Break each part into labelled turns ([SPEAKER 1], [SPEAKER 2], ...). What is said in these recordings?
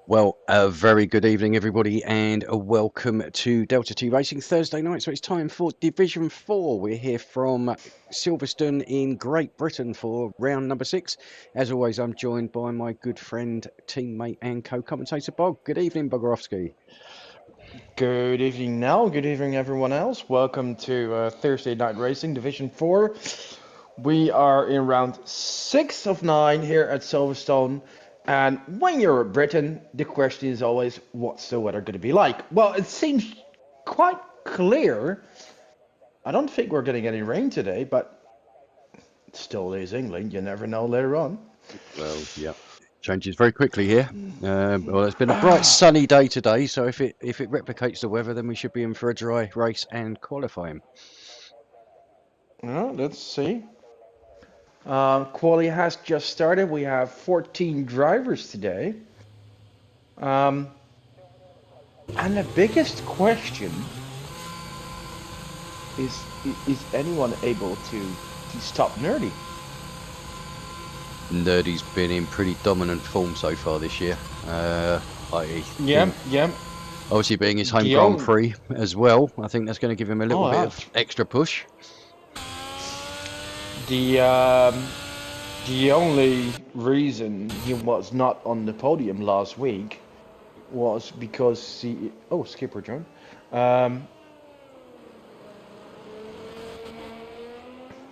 [SPEAKER 1] Well, a very good evening, everybody, and a welcome to Delta T Racing Thursday night. So it's time for Division 4. We're here from Silverstone in Great Britain for round number 6. As always, I'm joined by my good friend, teammate, and co-commentator, Bog. Good evening, Bogorowski.
[SPEAKER 2] Good evening now. Good evening, everyone else. Welcome to Thursday Night Racing Division 4. We are in round 6 of 9 here at Silverstone. And when you're in Britain, the question is always, what's the weather going to be like? Well, it seems quite clear. I don't think we're getting any rain today, but it still is England. You never know later on.
[SPEAKER 1] Well, yeah, changes very quickly here. Well, it's been a bright, sunny day today, so if it replicates the weather, then we should be in for a dry race and qualifying.
[SPEAKER 2] Well, let's see. Quali has just started. We have 14 drivers today. And the biggest question is anyone able to stop Nerdy?
[SPEAKER 1] Nerdy's been in pretty dominant form so far this year.
[SPEAKER 2] Yeah.
[SPEAKER 1] Obviously being his home
[SPEAKER 2] The
[SPEAKER 1] Grand
[SPEAKER 2] only,
[SPEAKER 1] Prix as well, I think that's going to give him a little bit
[SPEAKER 2] yeah.
[SPEAKER 1] of extra push.
[SPEAKER 2] The only reason he was not on the podium last week was because Skipper John.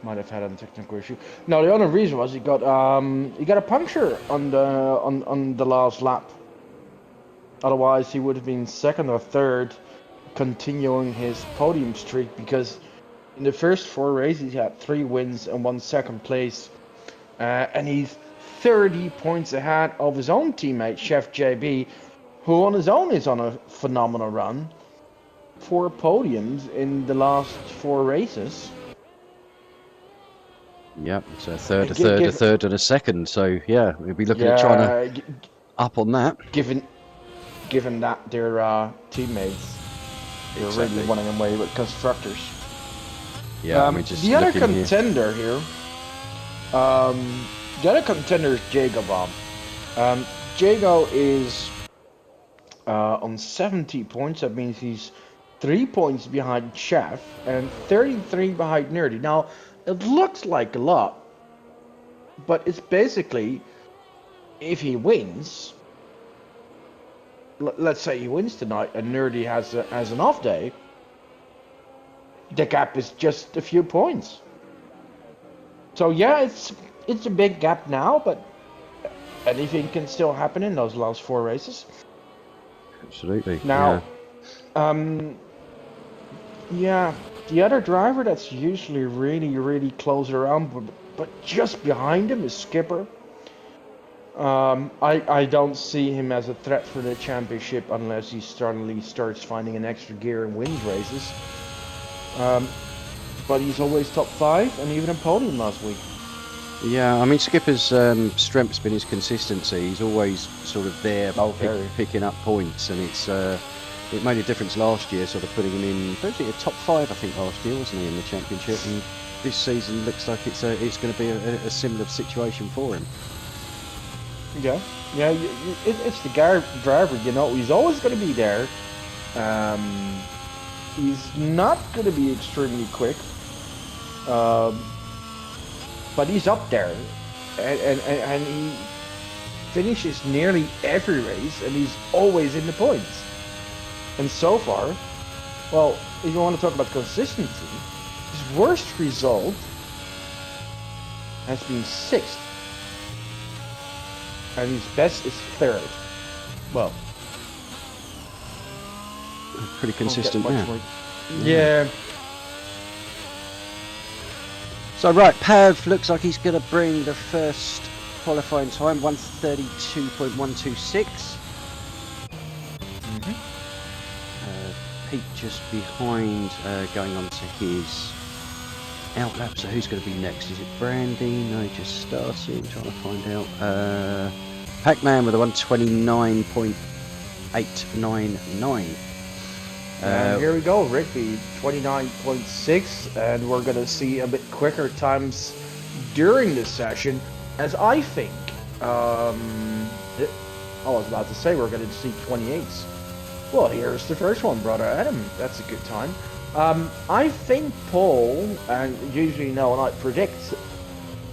[SPEAKER 2] Might have had a technical issue. No, the only reason was he got a puncture on the last lap. Otherwise, he would have been second or third, continuing his podium streak. Because in the first 4 races, he had 3 wins and 1 second place, and he's 30 points ahead of his own teammate Chef JB, who on his own is on a phenomenal run. 4 podiums in the last 4 races.
[SPEAKER 1] Yep, so a third, and a second. So yeah, we'll be looking at trying to up on that.
[SPEAKER 2] Given that their teammates are really running away with constructors.
[SPEAKER 1] Yeah, I mean, just
[SPEAKER 2] the other contender here. The other contender is Jago Bomb. Jago is on 70 points. That means he's 3 points behind Chef and 33 behind Nerdy. Now, it looks like a lot, but it's basically, if he wins, let's say he wins tonight and Nerdy has an off day, the gap is just a few points. So yeah, it's a big gap now, but anything can still happen in those last 4 races.
[SPEAKER 1] Absolutely.
[SPEAKER 2] Now, the other driver that's usually really close around, but just behind him is Skipper. I don't see him as a threat for the championship unless he suddenly starts finding an extra gear and wins races. But he's always top 5 and even a podium last week.
[SPEAKER 1] Yeah, I mean, Skipper's strength's been his consistency. He's always sort of there picking up points, and it made a difference last year, sort of putting him in basically a top 5, I think, last year, wasn't he, in the championship? And this season looks like it's going to be a similar situation for him.
[SPEAKER 2] Yeah, it's the driver. You know, he's always going to be there. He's not going to be extremely quick, but he's up there, and he finishes nearly every race, and he's always in the points. And so far, well, if you want to talk about consistency, his worst result has been 6th. And his best is 3rd. Well,
[SPEAKER 1] pretty consistent,
[SPEAKER 2] yeah.
[SPEAKER 1] So right, Pav looks like he's going to bring the first qualifying time, 1:32.126. Pete just behind, going on to his outlap. So who's going to be next? Is it Brandy? No, just starting. Trying to find out. Pac-Man with a 1:29.899.
[SPEAKER 2] And here we go, Rigby, 29.6, and we're gonna see a bit quicker times during this session, as I think I was about to say we're going to see 28s. Well, here's the first one, brother Adam. That's a good time. I think Paul, and usually no one I predict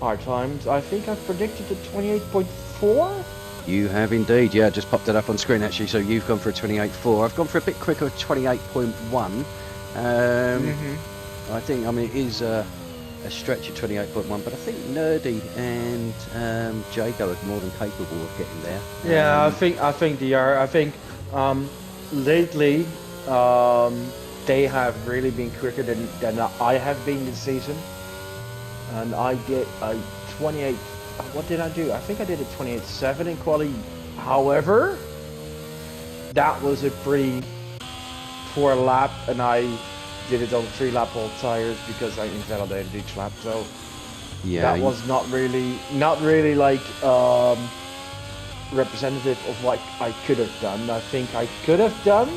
[SPEAKER 2] our times. I think I've predicted a 28.4.
[SPEAKER 1] You have indeed, yeah. Just popped it up on screen actually. So you've gone for a 28.4. I've gone for a bit quicker, 28.1. I think, I mean, it is a stretch of 28.1, but I think Nerdy and Jago are more than capable of getting there.
[SPEAKER 2] Yeah, I think they are. I think lately they have really been quicker than I have been this season, and I did a 28. What did I do? I think I did a 28.7 in quali. However, that was a pretty poor lap, and I did it on 3-lap old tires because I invalidated each lap. So
[SPEAKER 1] Yeah,
[SPEAKER 2] that was not really like representative of what I could have done. I think I could have done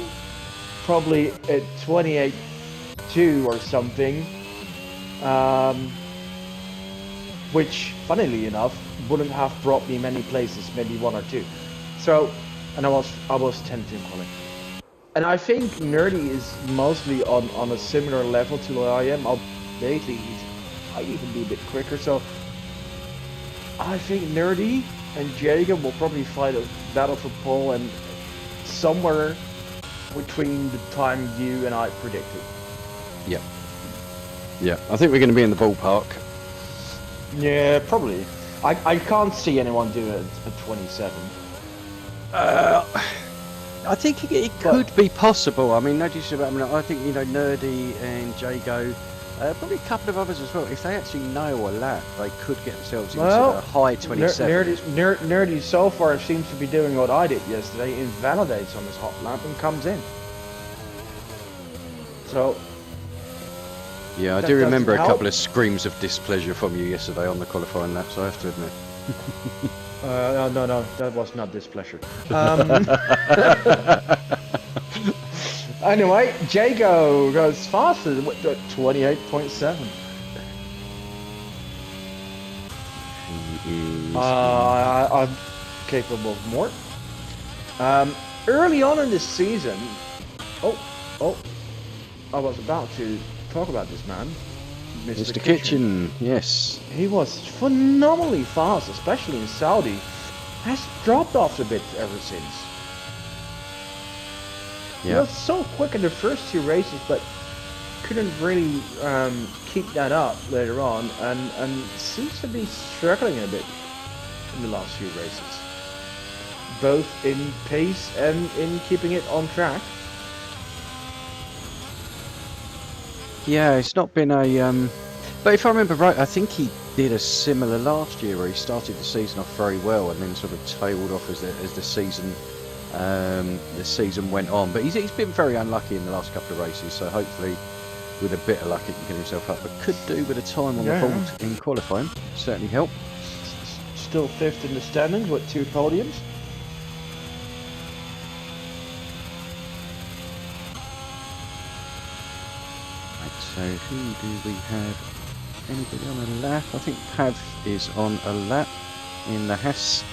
[SPEAKER 2] probably a 28.2 or something, which, funnily enough, wouldn't have brought me many places, maybe 1 or 2. So, and I was 10th in quality. And I think Nerdy is mostly on a similar level to what I am. Lately, he might even be a bit quicker. So, I think Nerdy and Jacob will probably fight a battle for pole, and somewhere between the time you and I predicted.
[SPEAKER 1] Yeah. Yeah, I think we're going to be in the ballpark.
[SPEAKER 2] Yeah, probably. I can't see anyone do it at 27.
[SPEAKER 1] I think it could be possible. I mean, I think, you know, Nerdy and Jago, probably a couple of others as well. If they actually nail a lap, they could get themselves into a high 27.
[SPEAKER 2] Nerdy so far seems to be doing what I did yesterday, invalidates on his hot lap and comes in. So...
[SPEAKER 1] Yeah, I do remember a couple of screams of displeasure from you yesterday on the qualifying laps, I have to admit.
[SPEAKER 2] No, that was not displeasure. Anyway, Jago goes faster with 28.7. I'm capable of more. Early on in this season, I was about to talk about this man,
[SPEAKER 1] Mr. Kitchen, yes.
[SPEAKER 2] He was phenomenally fast, especially in Saudi. Has dropped off a bit ever since.
[SPEAKER 1] Yeah.
[SPEAKER 2] He was so quick in the first 2 races, but couldn't really keep that up later on, and seems to be struggling a bit in the last few races, both in pace and in keeping it on track.
[SPEAKER 1] Yeah, it's not been a... But if I remember right, I think he did a similar last year where he started the season off very well and then sort of tailed off as the season went on. But he's been very unlucky in the last couple of races, so hopefully with a bit of luck he can get himself up. But could do with a time on the board in qualifying. Certainly help.
[SPEAKER 2] Still 5th in the standings with 2 podiums.
[SPEAKER 1] So who do we have? Anybody on a lap? I think Pav is on a lap in the Haas.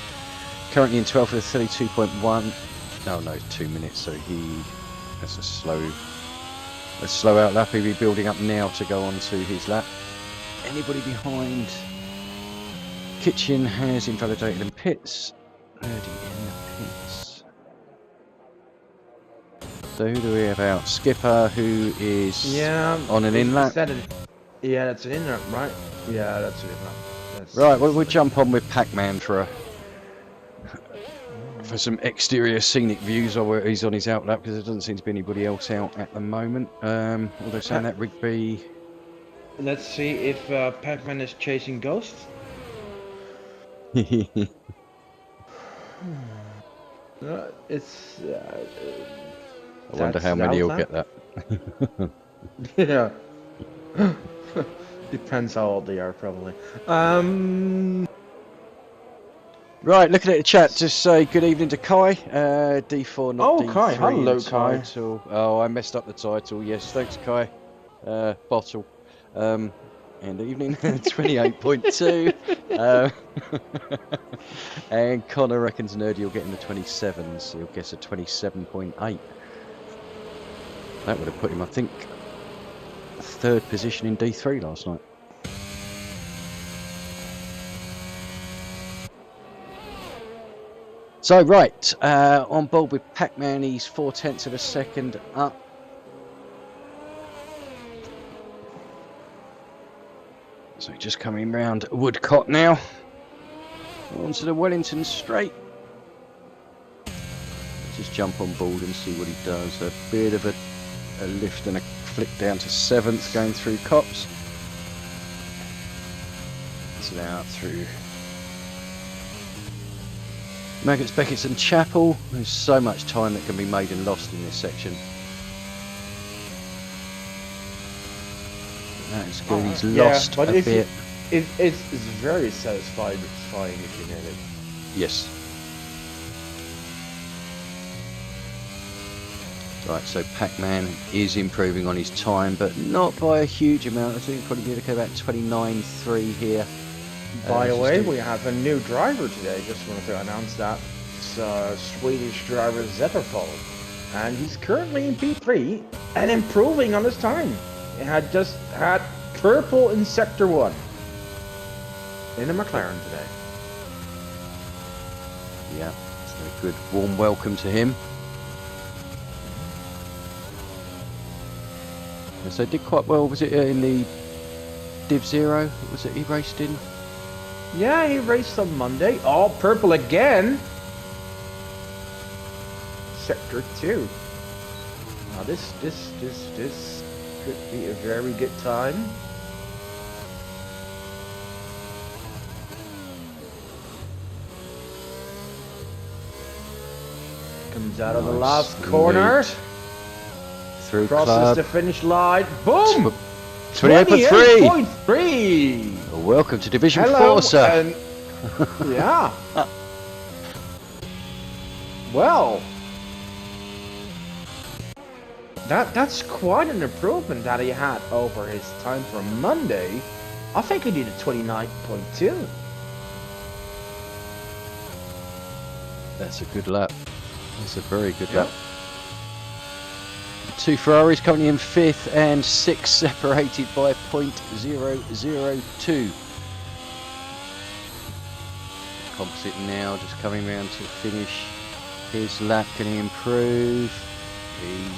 [SPEAKER 1] Currently in 12th with a 32.1. No, 2 minutes. So that's a slow out lap. He'll be building up now to go on to his lap. Anybody behind? Kitchen has invalidated in pits. Nerdy in the pits. So who do we have out? Skipper, who is on an in lap.
[SPEAKER 2] Yeah, that's an in lap, right? Yeah, that's an in lap.
[SPEAKER 1] Right, well, we'll jump on with Pac-Man for some exterior scenic views while he's on his out lap, because there doesn't seem to be anybody else out at the moment. Although saying that, Rigby.
[SPEAKER 2] Let's see if Pac-Man is chasing ghosts. It's.
[SPEAKER 1] I wonder how many will get that.
[SPEAKER 2] Yeah. Depends how old they are, probably.
[SPEAKER 1] Right, looking at the chat, just say good evening to Kai. D4, not D3.
[SPEAKER 2] Kai. Hello,
[SPEAKER 1] title. Oh, I messed up the title. Yes, thanks, Kai. Bottle. and evening, 28.2. And Connor reckons Nerdy will get in the 27s. He'll guess a 27.8. That would have put him, I think, third position in D3 last night. So, right, on board with Pac-Man, he's 0.4 of a second up. So just coming round Woodcote now, onto the Wellington Straight. Just jump on board and see what he does. A bit of a lift and a flick down to 7th going through Copse. It's now through Maggots, Beckett's and Chapel. There's so much time that can be made and lost in this section. That's good. He's lost a bit.
[SPEAKER 2] It's very satisfying if you nail it.
[SPEAKER 1] Yes. Right, so Pac-Man is improving on his time, but not by a huge amount. I think he'll probably be okay about 29.3 here.
[SPEAKER 2] By the way, we have a new driver today. Just wanted to announce that. It's Swedish driver Zetterfall. And he's currently in P3 and improving on his time. He had just had purple in Sector 1 in a McLaren today.
[SPEAKER 1] Yeah, so a good warm welcome to him. And so did quite well, was it in the Div 0? Was it he raced in?
[SPEAKER 2] Yeah, he raced on Monday. All purple again. Sector 2. Now this could be a very good time. Comes out of the last corner.
[SPEAKER 1] Through
[SPEAKER 2] crosses
[SPEAKER 1] club.
[SPEAKER 2] the finish line. Boom!
[SPEAKER 1] 28.3.
[SPEAKER 2] 28.3.
[SPEAKER 1] Welcome to Division
[SPEAKER 2] Hello,
[SPEAKER 1] 4, sir.
[SPEAKER 2] And yeah. Well, that's quite an improvement that he had over his time from Monday. I think he did a 29.2.
[SPEAKER 1] That's a good lap. That's a very good lap. Two Ferraris currently in 5th and 6 separated by 0.002. Composite now just coming round to finish his lap. Can he improve? He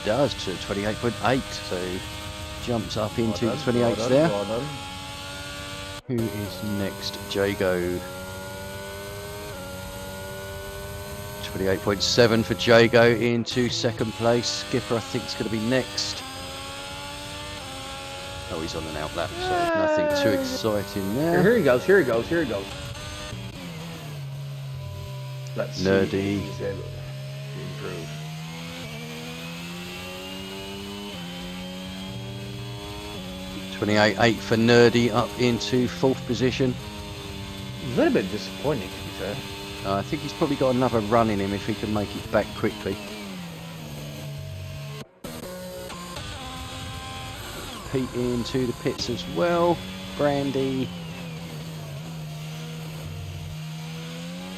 [SPEAKER 1] does to 28.8, so jumps up into the 28s there. Who is next? Jago. 28.7 for Jago into 2nd place. Skipper, I think, is going to be next. Oh, he's on an out lap, so nothing too exciting there.
[SPEAKER 2] Here he goes, here he goes, here he goes. Let's
[SPEAKER 1] Nerdy.
[SPEAKER 2] see if he's able to improve.
[SPEAKER 1] .28.8 for Nerdy up into 4th position.
[SPEAKER 2] A little bit disappointing, to be fair.
[SPEAKER 1] I think he's probably got another run in him if he can make it back quickly. Pete into the pits as well. Brandy.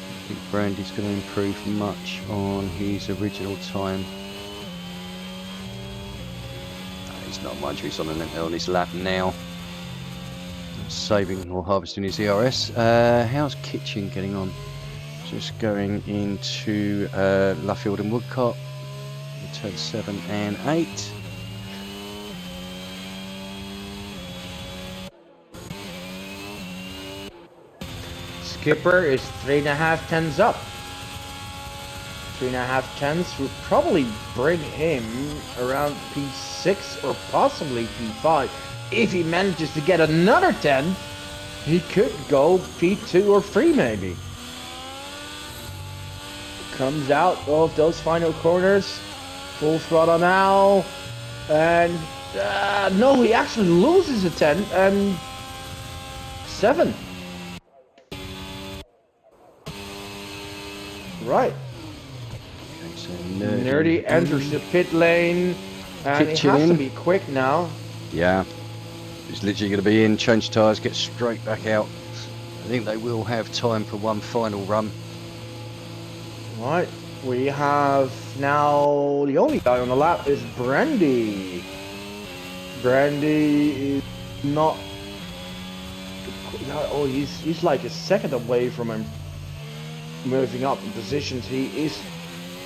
[SPEAKER 1] I think Brandy's going to improve much on his original time. He's not much, he's on his lap now. Saving or harvesting his ERS. How's Kitchen getting on? Just going into Luffield and Woodcote, turn 7 and 8.
[SPEAKER 2] Skipper is 3.5 tenths up. 3.5 tenths would probably bring him around P6 or possibly P5. If he manages to get another 10, he could go P2 or 3 maybe. Comes out of those final corners, full throttle now, and no, he actually loses a 10 and 7. Right.
[SPEAKER 1] Okay, so
[SPEAKER 2] Nerdy enters the pit lane, and he has to be quick now.
[SPEAKER 1] Yeah. He's literally going to be in, change tyres, get straight back out. I think they will have time for one final run.
[SPEAKER 2] Right, we have now the only guy on the lap is Brandy. Brandy is not. Oh, he's like a second away from him moving up in positions. He is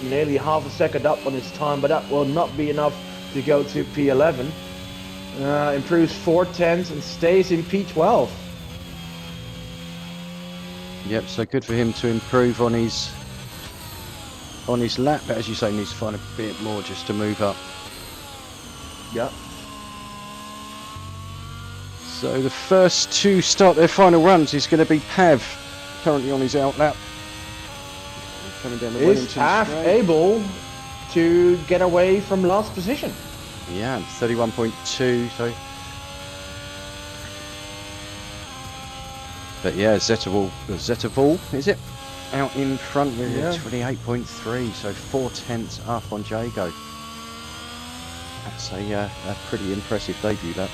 [SPEAKER 2] nearly half a second up on his time, but that will not be enough to go to P11. Improves 4/10 and stays in P12.
[SPEAKER 1] Yep, so good for him to improve on his lap, but as you say, needs to find a bit more just to move up.
[SPEAKER 2] Yep.
[SPEAKER 1] So the first to start their final runs is going to be Pav, currently on his out lap. Coming down the
[SPEAKER 2] Is
[SPEAKER 1] Wellington
[SPEAKER 2] Pav
[SPEAKER 1] straight.
[SPEAKER 2] able to get away from last position?
[SPEAKER 1] Yeah, 31.2, so. But yeah, Zetterval, is it? Out in front with 28.3, so 4/10 up on Jago. That's a pretty impressive debut, that.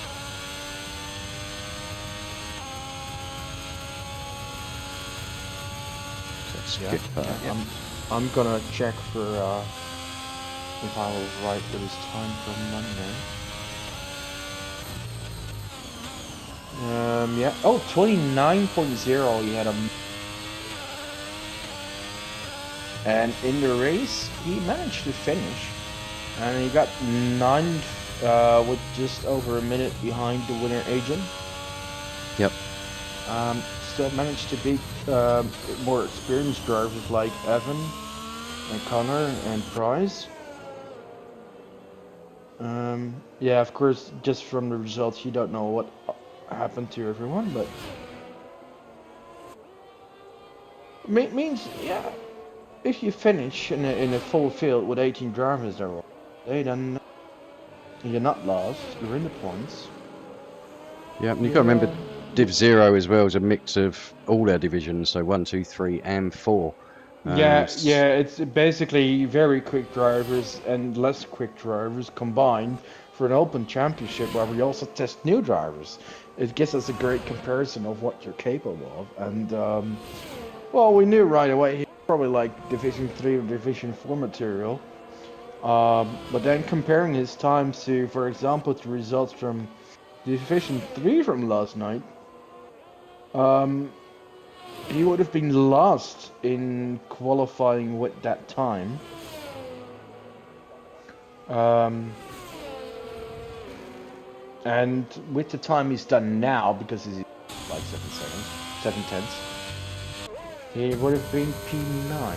[SPEAKER 1] Skip, yeah.
[SPEAKER 2] I'm gonna check for if I was right with his time from Monday. Yeah. Oh, 29.0. He had a. And in the race, he managed to finish, and he got 9th with just over a minute behind the winner agent.
[SPEAKER 1] Yep.
[SPEAKER 2] Still managed to beat more experienced drivers like Evan and Connor and Price. Yeah, of course, just from the results, you don't know what happened to everyone, but means yeah, if you finish in a full field with 18 drivers there, then you're not lost. You're in the points.
[SPEAKER 1] Yeah, and you've got to remember Div 0 as well is a mix of all their divisions, so 1, 2, 3 and 4.
[SPEAKER 2] Yeah, it's basically very quick drivers and less quick drivers combined for an open championship where we also test new drivers. It gives us a great comparison of what you're capable of, and well, we knew right away he's probably like Division 3 or Division 4 material. But then comparing his times to, for example, the results from Division 3 from last night, he would have been last in qualifying with that time. And with the time he's done now, because he's like 7/10, he would have been P9.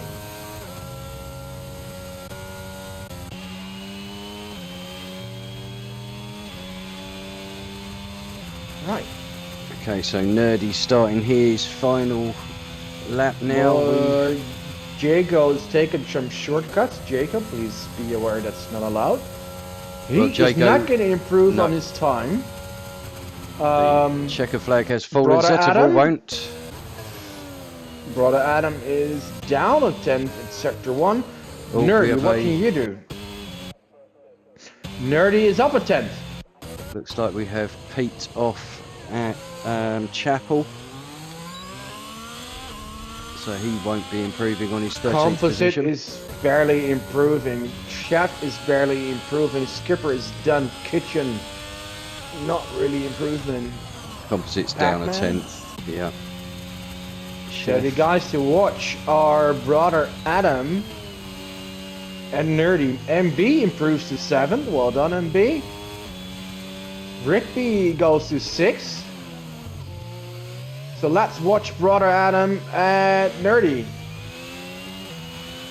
[SPEAKER 2] Right.
[SPEAKER 1] Okay, so Nerdy starting his final lap now.
[SPEAKER 2] Jago's taken some shortcuts. Jacob, please be aware that's not allowed. He is not going to improve on his time.
[SPEAKER 1] The checker flag has fallen. Zetterval
[SPEAKER 2] Adam
[SPEAKER 1] won't.
[SPEAKER 2] Brother Adam is down a 10th in Sector 1.
[SPEAKER 1] Oh,
[SPEAKER 2] Nerdy, what can you do? Nerdy is up a 10th.
[SPEAKER 1] Looks like we have Pete off at Chapel. So he won't be improving on his 13th
[SPEAKER 2] Composite
[SPEAKER 1] position.
[SPEAKER 2] is barely improving. Chef is barely improving. Skipper is done. Kitchen, not really improving.
[SPEAKER 1] Composite's down a 10th. Yeah.
[SPEAKER 2] So the guys to watch are Brother Adam and Nerdy. MB improves to 7th. Well done, MB. Rigby goes to 6th. So let's watch Brother Adam and Nerdy.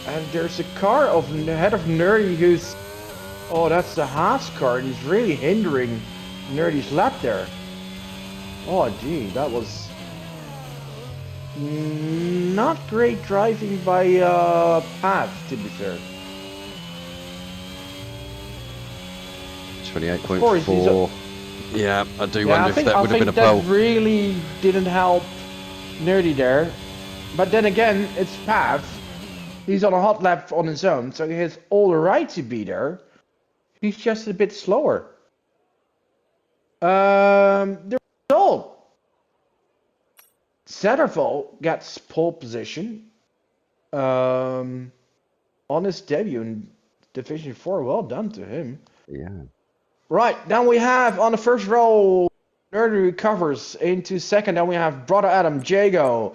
[SPEAKER 2] And there's a car ahead of Nerdy who's... Oh, that's the Haas car, and he's really hindering Nerdy's lap there. Oh, gee, that was... not great driving by Pav, to be fair.
[SPEAKER 1] 28.4. Yeah, I do wonder if that would have been a pole.
[SPEAKER 2] That really didn't help Nerdy there. But then again, it's Pav. He's on a hot lap on his own, so he has all the right to be there. He's just a bit slower. The result. Satterthal gets pole position on his debut in Division 4. Well done to him.
[SPEAKER 1] Yeah.
[SPEAKER 2] Right, then we have on the first row, Nerdy recovers into second. Then we have Brother Adam, Jago,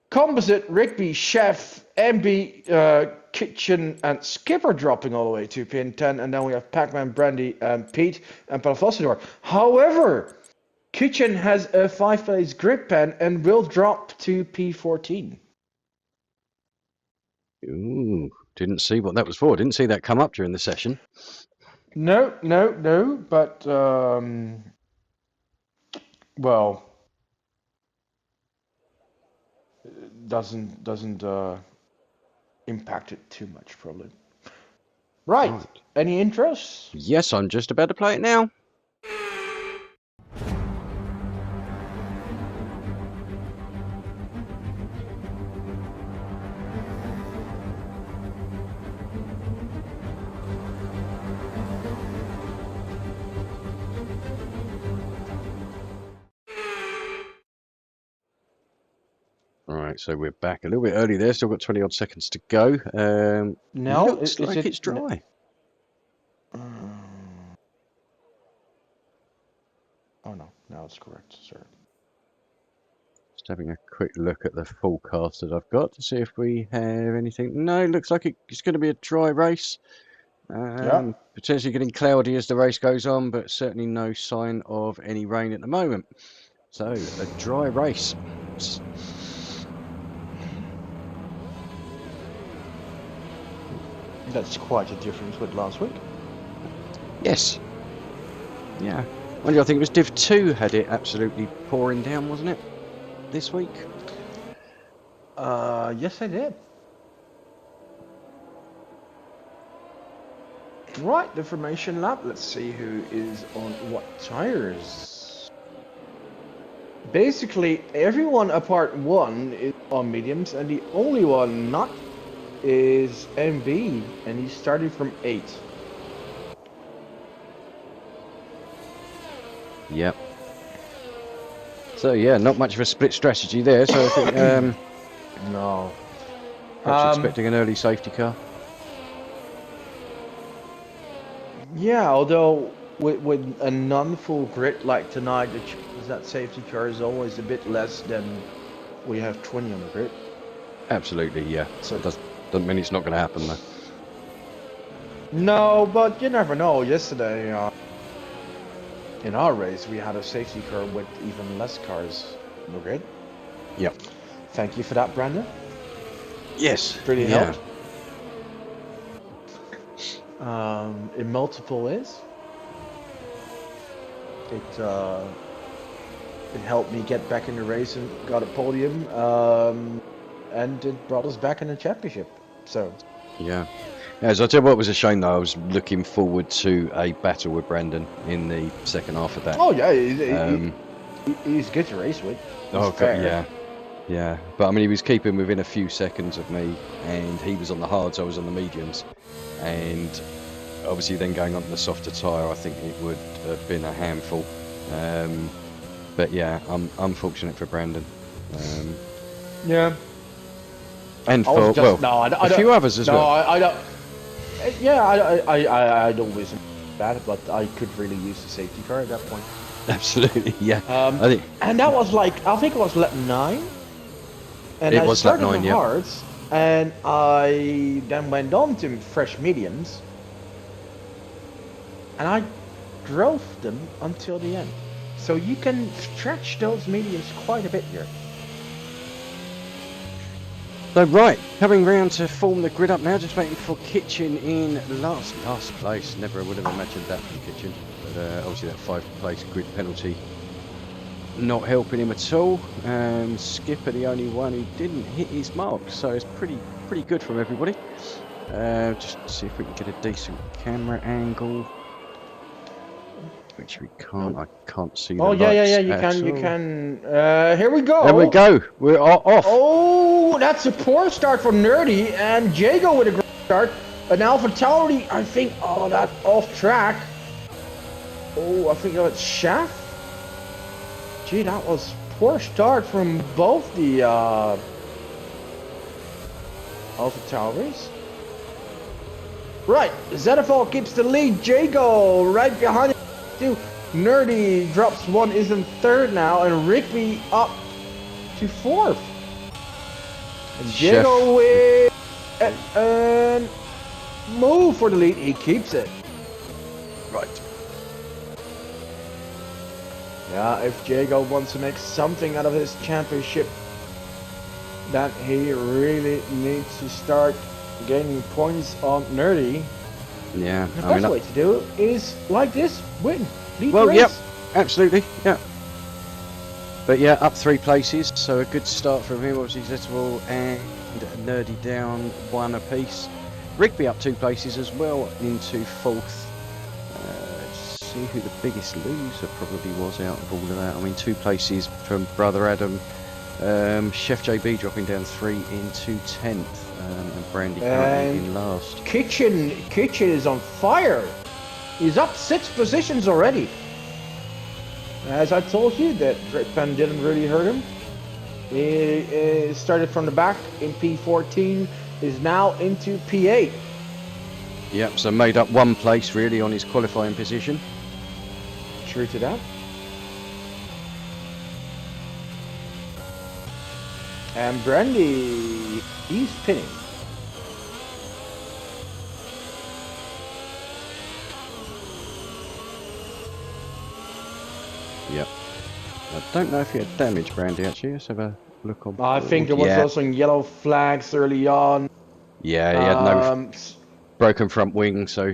[SPEAKER 2] Composite, Rigby, Chef, MB, Kitchen, and Skipper dropping all the way to pin 10. And then we have Pac-Man, Brandy, Pete, and Palfosador. However, Kitchen has a 5-place grip pen and will drop to P14.
[SPEAKER 1] Ooh, didn't see what that was for. Didn't see that come up during the session.
[SPEAKER 2] No, but, well, doesn't impact it too much, probably. Right. Any intros?
[SPEAKER 1] Yes, I'm just about to play it now. Alright, so we're back a little bit early there, still got 20 odd seconds to go.
[SPEAKER 2] No,
[SPEAKER 1] looks like it's dry.
[SPEAKER 2] Oh no, now it's correct, sir.
[SPEAKER 1] Just having a quick look at the forecast that I've got to see if we have anything. No, looks like it's going to be a dry race.
[SPEAKER 2] Yeah.
[SPEAKER 1] Potentially getting cloudy as the race goes on, but certainly no sign of any rain at the moment. So, a dry race.
[SPEAKER 2] That's quite a difference with last week.
[SPEAKER 1] Yes. Yeah. I think it was Div 2 had it absolutely pouring down, wasn't it? This week?
[SPEAKER 2] Yes I did. Right, the formation lap. Let's see who is on what tires. Basically, everyone apart one is on mediums, and the only one not is MB, and he's starting from 8.
[SPEAKER 1] Yep. So yeah, not much of a split strategy there. So I think
[SPEAKER 2] no.
[SPEAKER 1] perhaps expecting an early safety car.
[SPEAKER 2] Yeah, although with a non-full grid like tonight, the chance that safety car is always a bit less than we have 20 on the grid.
[SPEAKER 1] Absolutely, yeah. So it doesn't mean it's not going to happen though.
[SPEAKER 2] No, but you never know. Yesterday, in our race, we had a safety car with even less cars on the grid.
[SPEAKER 1] Yep.
[SPEAKER 2] Thank you for that, Brandon.
[SPEAKER 1] Yes.
[SPEAKER 2] Really
[SPEAKER 1] yeah.
[SPEAKER 2] helped. In multiple ways. It helped me get back in the race and got a podium, and it brought us back in the championship. So.
[SPEAKER 1] Yeah. As I tell you what was a shame though, I was looking forward to a battle with Brandon in the second half of that.
[SPEAKER 2] Oh yeah, he's good to race with.
[SPEAKER 1] Oh God, yeah. Yeah, but I mean he was keeping within a few seconds of me, and he was on the hards, I was on the mediums, and obviously then going on to the softer tyre, I think it would have been a handful. But yeah, I'm unfortunate for Brandon.
[SPEAKER 2] Yeah.
[SPEAKER 1] And for a few others as well.
[SPEAKER 2] No, I don't. Yeah, I don't wish him bad, but I could really use the safety car at that point.
[SPEAKER 1] Absolutely, yeah.
[SPEAKER 2] I think, and that was like, I think it was lap 9. And
[SPEAKER 1] it
[SPEAKER 2] I
[SPEAKER 1] was
[SPEAKER 2] started
[SPEAKER 1] lap 9,
[SPEAKER 2] on
[SPEAKER 1] yeah.
[SPEAKER 2] hards, and I then went on to fresh mediums, and I drove them until the end. So you can stretch those mediums quite a bit here.
[SPEAKER 1] So right, coming round to form the grid up now, just waiting for Kitchen in last place. Never would have imagined that from Kitchen, but obviously that 5-place grid penalty not helping him at all. Skipper the only one who didn't hit his mark, so it's pretty good from everybody. Just see if we can get a decent camera angle, which we can't. I can't see the lights.
[SPEAKER 2] Yeah, you can. Here we go.
[SPEAKER 1] There we go. We're off.
[SPEAKER 2] Oh, that's a poor start for Nerdy, and Jago with a great start. An Alpha Tauri, I think. Oh, that's off track. Oh, I think it's Shaft. Gee, that was poor start from both the AlphaTauri's. Right, Zenithal keeps the lead. Jago right behind him. Nerdy drops one, is in third now, and Rigby up to fourth. And Jago with and move for the lead. He keeps it.
[SPEAKER 1] Right.
[SPEAKER 2] Yeah, if Jago wants to make something out of this championship, that he really needs to start gaining points on Nerdy.
[SPEAKER 1] Yeah,
[SPEAKER 2] The best way to do it is like this: win, lead the race.
[SPEAKER 1] Yep, absolutely, yeah. But yeah, up 3 places, so a good start from him. Obviously, Zetterall and Nerdy down 1 apiece. Rigby up 2 places as well into 4th. Let's see who the biggest loser probably was out of all of that. I mean, 2 places from Brother Adam. Chef JB dropping down 3 into 10th, and Brandy currently in last.
[SPEAKER 2] Kitchen is on fire. He's up 6 positions already. As I told you, that Drake Pen didn't really hurt him. He started from the back in P14, is now into P8.
[SPEAKER 1] Yep, so made up 1 place really on his qualifying position.
[SPEAKER 2] True to that. And Brandy, he's pinning.
[SPEAKER 1] Yep. I don't know if he had damage, Brandy, actually. Let's have a look on.
[SPEAKER 2] I think there was also yellow flags early on.
[SPEAKER 1] Yeah, he had no broken front wing, so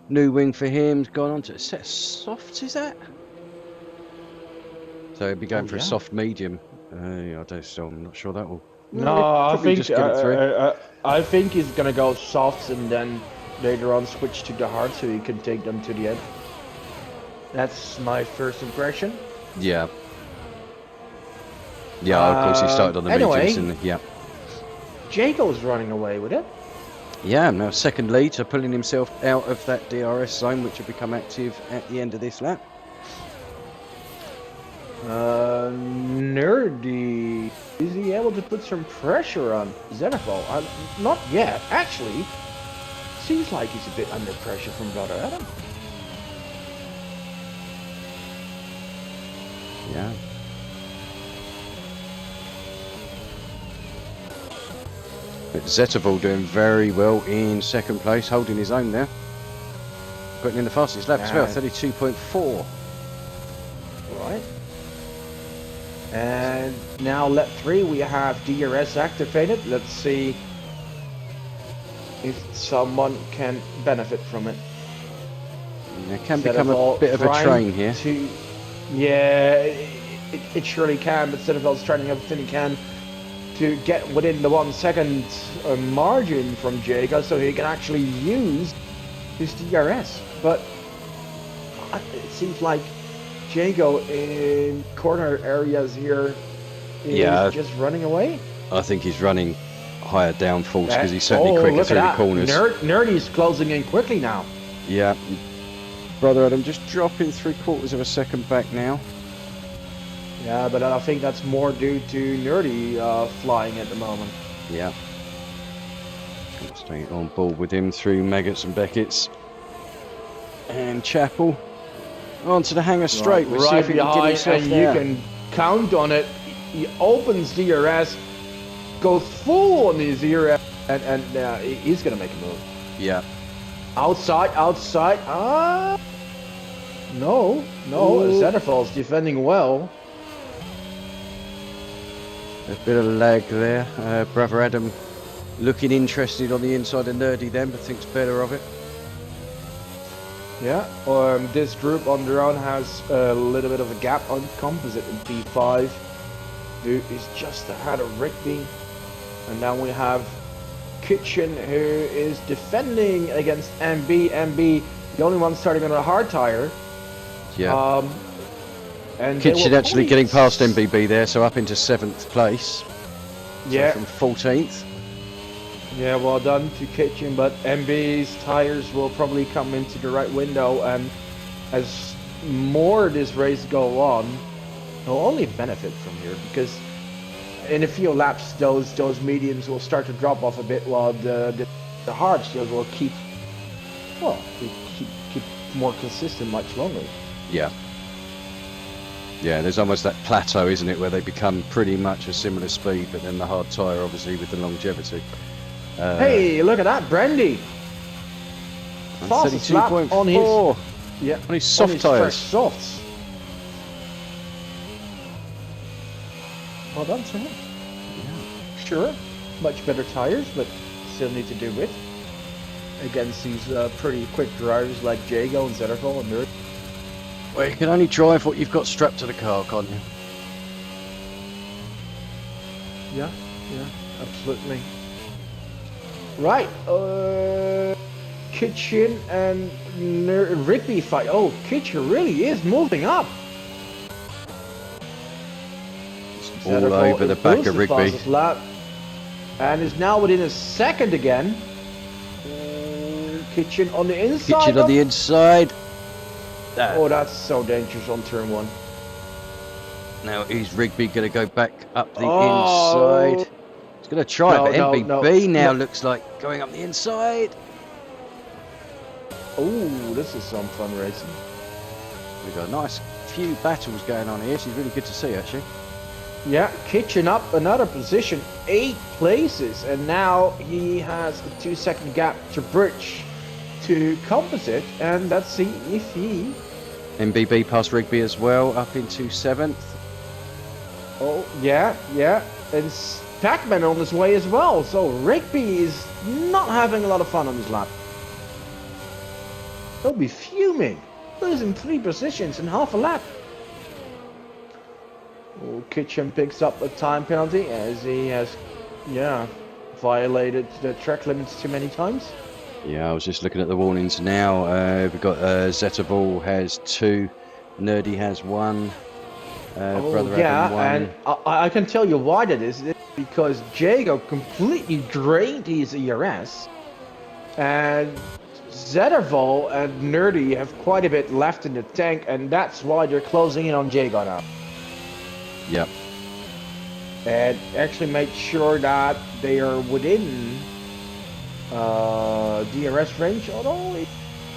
[SPEAKER 1] new wing for him. Gone on to a set of softs, is that? So he'll be going for a soft medium. I'm not sure that will.
[SPEAKER 2] No, I think he's gonna go softs and then later on switch to the hard so he can take them to the end. That's my first impression.
[SPEAKER 1] Yeah. Yeah, of course he started on the mediums. And, yeah.
[SPEAKER 2] Jago's running away with it.
[SPEAKER 1] Yeah, now 2nd lead, so pulling himself out of that DRS zone, which will become active at the end of this lap.
[SPEAKER 2] Nerdy, is he able to put some pressure on Zenithal? Not yet, actually. Seems like he's a bit under pressure from Brother Adam.
[SPEAKER 1] Yeah. But Zettervall doing very well in 2nd place, holding his own there. Putting in the fastest lap as well, 32.4.
[SPEAKER 2] Right. And now lap 3 we have DRS activated. Let's see if someone can benefit from it.
[SPEAKER 1] It can become a bit of a train here.
[SPEAKER 2] Yeah, it surely can, but Zenithal is trying everything he can to get within the 1 second margin from Jago so he can actually use his DRS. But it seems like Jago in corner areas here is just running away.
[SPEAKER 1] I think he's running higher downforce because he's certainly quicker through the corners.
[SPEAKER 2] Nerdy's closing in quickly now.
[SPEAKER 1] Yeah. Brother Adam just dropping 3/4 of a second back now.
[SPEAKER 2] Yeah, but I think that's more due to Nerdy flying at the moment.
[SPEAKER 1] Yeah. Staying on board with him through Maggots and Beckett's. And Chapel onto the hangar straight. We'll see if he can get himself there.
[SPEAKER 2] You can count on it. He opens DRS, goes full on his DRS, and he's going to make a move.
[SPEAKER 1] Yeah.
[SPEAKER 2] Outside. No. Zenithal's defending well.
[SPEAKER 1] A bit of lag there. Brother Adam looking interested on the inside of Nerdy then, but thinks better of it.
[SPEAKER 2] Yeah, this group on their own has a little bit of a gap on composite in P5. Who is just ahead of Rigby. And then we have Kitchen, who is defending against MB. MB, the only one starting on a hard tire.
[SPEAKER 1] Yeah.
[SPEAKER 2] And
[SPEAKER 1] Kitchen actually getting past MBB there, so up into 7th place.
[SPEAKER 2] Yeah.
[SPEAKER 1] So from 14th.
[SPEAKER 2] Yeah, well done to Kitchen, but MB's tires will probably come into the right window, and as more this race go on, he'll only benefit from here because in a few laps those mediums will start to drop off a bit, while the hards will keep more consistent much longer.
[SPEAKER 1] Yeah. Yeah, there's almost that plateau, isn't it, where they become pretty much a similar speed, but then the hard tyre, obviously, with the longevity.
[SPEAKER 2] Hey, look at that, Brandy! Fastest lap on his,
[SPEAKER 1] on his soft
[SPEAKER 2] fresh
[SPEAKER 1] tyres.
[SPEAKER 2] softs. Well done to him. Yeah. Sure, much better tyres, but still need to do it against these pretty quick drivers like Jago and Zetterville and Nerd.
[SPEAKER 1] Well, you can only drive what you've got strapped to the car, can't you?
[SPEAKER 2] Yeah, absolutely. Right, Kitchen and Rigby fight. Oh, Kitchen really is moving up.
[SPEAKER 1] All over the back of Rigby.
[SPEAKER 2] Lap, and is now within a second again. Kitchen on the inside.
[SPEAKER 1] Kitchen on the inside.
[SPEAKER 2] Oh, that's so dangerous on turn one.
[SPEAKER 1] Now is Rigby going to go back up the inside? He's going to try it, but MBB now looks like going up the inside.
[SPEAKER 2] Oh, this is some fun racing.
[SPEAKER 1] We've got a nice few battles going on here. It's really good to see, actually.
[SPEAKER 2] Yeah, Kitchen up another position, 8 places, and now he has a 2-second gap to bridge to Composite, and let's see if he...
[SPEAKER 1] MBB past Rigby as well, up into 7th.
[SPEAKER 2] Oh, yeah, and Pac-Man on his way as well, so Rigby is not having a lot of fun on this lap. He'll be fuming, losing 3 positions in half a lap. Oh, Kitchen picks up a time penalty as he has, violated the track limits too many times.
[SPEAKER 1] Yeah, I was just looking at the warnings now. We've got Zetterball has 2, Nerdy has 1, Brother Adam 1.
[SPEAKER 2] And I can tell you why that is. It's because Jago completely drained his ERS, and Zettervall and Nerdy have quite a bit left in the tank, and that's why they're closing in on Jago now.
[SPEAKER 1] Yep.
[SPEAKER 2] And actually make sure that they are within DRS range, although it's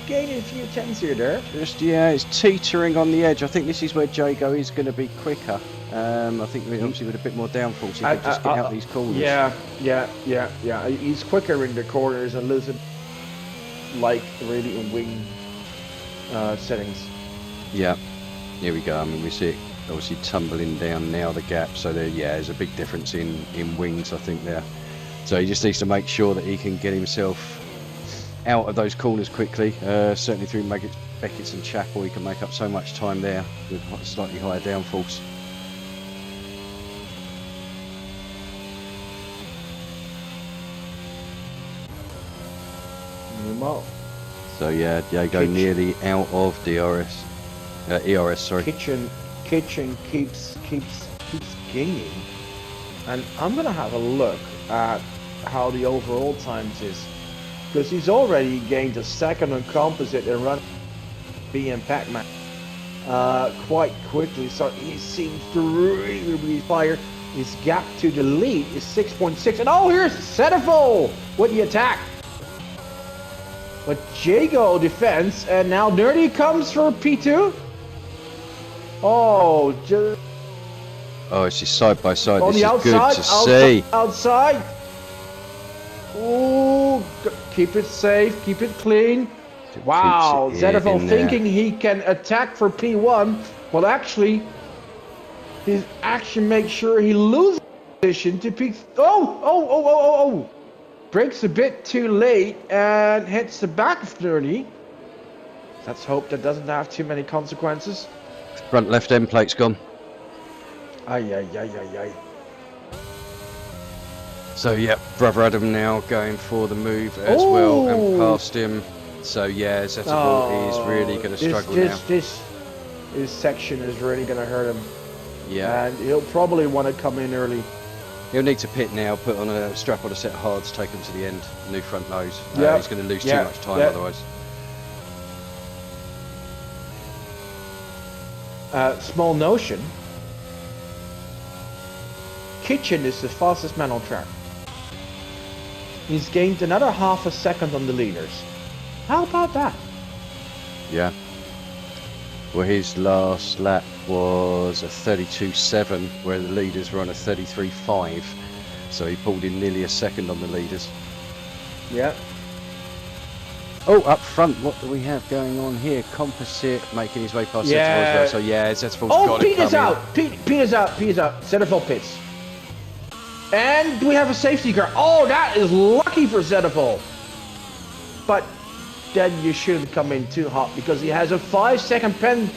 [SPEAKER 2] gaining a few tenths here there.
[SPEAKER 1] Just, it's teetering on the edge. I think this is where Jago is going to be quicker. I think obviously with a bit more downforce, he can just get out these corners.
[SPEAKER 2] Yeah. He's quicker in the corners and losing, like, really in wing settings.
[SPEAKER 1] Yeah, here we go. I mean, we see it obviously tumbling down now, the gap. So there's a big difference in wings, I think, there. So he just needs to make sure that he can get himself out of those corners quickly. Certainly through Beckett's and Chapel, he can make up so much time there with slightly higher downforce. So Jago nearly out of DRS, ERS. Sorry.
[SPEAKER 2] Kitchen keeps gaining, and I'm gonna have a look at how the overall times is, because he's already gained a second on Composite and run B and Pac-Man quite quickly, so he seems to really fire. His gap to the lead is 6.6, and here's Zettervall with the attack. But Jago defense, and now Nerdy comes for P2.
[SPEAKER 1] It's just side by side.
[SPEAKER 2] On
[SPEAKER 1] this
[SPEAKER 2] the
[SPEAKER 1] is
[SPEAKER 2] outside,
[SPEAKER 1] good to see.
[SPEAKER 2] Outside. Ooh, keep it safe, keep it clean. Wow, Zettervall thinking he can attack for P1, well actually, his action makes sure he loses position to P. Oh! Brakes a bit too late and hits the back of Nerdy. Let's hope that doesn't have too many consequences.
[SPEAKER 1] Front left end plate's gone.
[SPEAKER 2] Ay.
[SPEAKER 1] So Brother Adam now going for the move as well and past him. So Zetterball is really going to struggle now.
[SPEAKER 2] This section is really going to hurt him.
[SPEAKER 1] Yeah.
[SPEAKER 2] And he'll probably want to come in early.
[SPEAKER 1] He'll need to pit now, put on a strap on a set of hards, take him to the end, new front nose.
[SPEAKER 2] Yeah.
[SPEAKER 1] He's going to lose too much time otherwise.
[SPEAKER 2] Small notion. Kitchen is the fastest man on track. He's gained another half a second on the leaders. How about that?
[SPEAKER 1] Yeah. Well, his last lap was a 32.7, where the leaders were on a 33.5. So he pulled in nearly a second on the leaders.
[SPEAKER 2] Yeah.
[SPEAKER 1] Oh, up front, what do we have going on here? Composite making his way past Zetterville as well. So yeah, Zetterville's got
[SPEAKER 2] Pete
[SPEAKER 1] to
[SPEAKER 2] is
[SPEAKER 1] come
[SPEAKER 2] out. Pete is out. Pete is out. Zetterville pits. And we have a safety car. Oh, that is lucky for Zetterville. But then you shouldn't come in too hot because he has a 5-second pen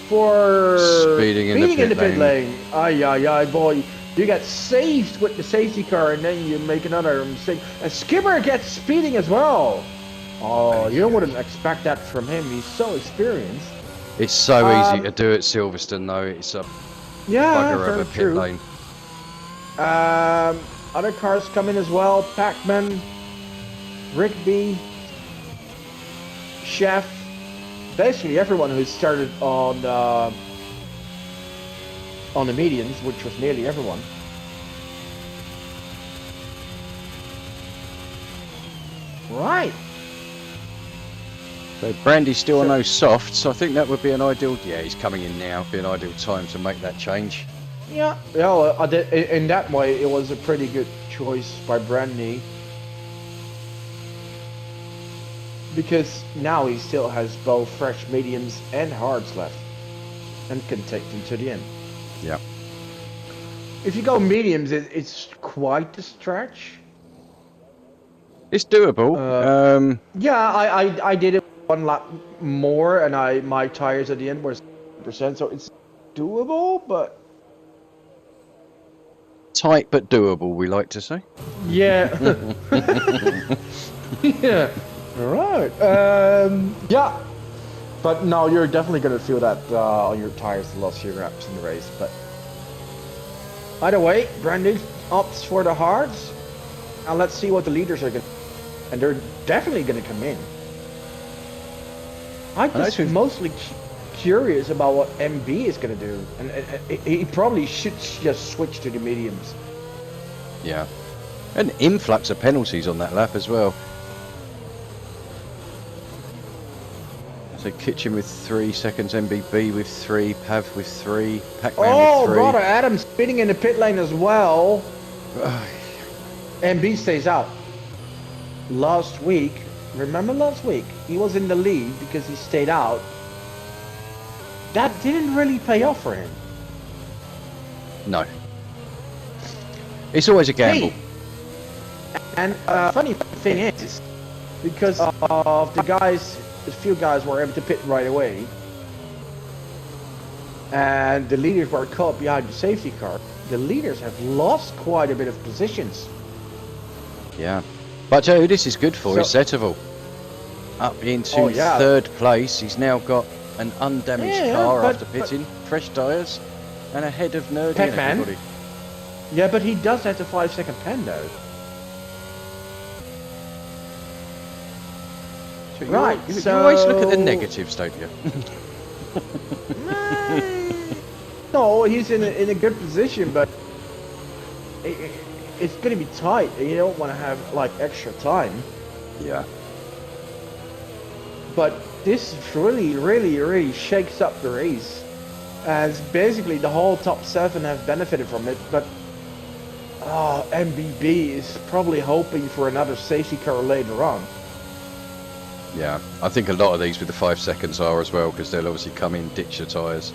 [SPEAKER 2] for
[SPEAKER 1] speeding in the pit lane.
[SPEAKER 2] Ay, boy. You get saved with the safety car and then you make another mistake. And Skipper gets speeding as well. Oh, you wouldn't expect that from him. He's so experienced.
[SPEAKER 1] It's so easy to do at Silverstone, though. It's a bugger of a pit lane.
[SPEAKER 2] Other cars come in as well. Pac-Man, Rigby, Chef. Basically everyone who started on the medians, which was nearly everyone. Right.
[SPEAKER 1] So Brandy's still on those softs, so I think that would be an ideal. Yeah, he's coming in now. Be an ideal time to make that change.
[SPEAKER 2] Yeah. In that way, it was a pretty good choice by Brandy. Because now he still has both fresh mediums and hards left, and can take them to the end.
[SPEAKER 1] Yeah.
[SPEAKER 2] If you go mediums, it's quite a stretch.
[SPEAKER 1] It's doable.
[SPEAKER 2] Yeah, I did it one lap more, and my tires at the end were 100%, so it's doable, but
[SPEAKER 1] tight but doable, we like to say.
[SPEAKER 2] yeah. Yeah. All right. Yeah. But no, you're definitely gonna feel that on your tires the last few laps in the race. But either way, Brandon opts for the hards, and let's see what the leaders are gonna. And they're definitely gonna come in. I'm just mostly curious about what MB is gonna do, and he probably should just switch to the mediums.
[SPEAKER 1] Yeah, an influx of penalties on that lap as well. So Kitchen with 3 seconds, MBB with 3, Pav with 3, Pac-Man with 3.
[SPEAKER 2] Brother Adam's spinning in the pit lane as well. MB stays out. Last week, remember last week? He was in the lead because he stayed out. That didn't really pay off for him.
[SPEAKER 1] No. It's always a gamble.
[SPEAKER 2] Hey. And funny thing is, because of the guys, a few guys were able to pit right away, and the leaders were caught behind the safety car, the leaders have lost quite a bit of positions.
[SPEAKER 1] Yeah. But who this is good for is Zetterville. Up into third place. He's now got an undamaged car after pitting, fresh tyres, and ahead of Nerdy and everybody.
[SPEAKER 2] Yeah, but he does have the 5-second pen though.
[SPEAKER 1] So
[SPEAKER 2] right,
[SPEAKER 1] you always look at the negatives, don't you?
[SPEAKER 2] No, he's in a good position, but it's going to be tight, and you don't want to have like extra time.
[SPEAKER 1] Yeah.
[SPEAKER 2] But this really shakes up the race, as basically the whole top 7 have benefited from it. But MBB is probably hoping for another safety car later on.
[SPEAKER 1] Yeah, I think a lot of these with the 5 seconds are as well, because they'll obviously come in, ditch the tyres,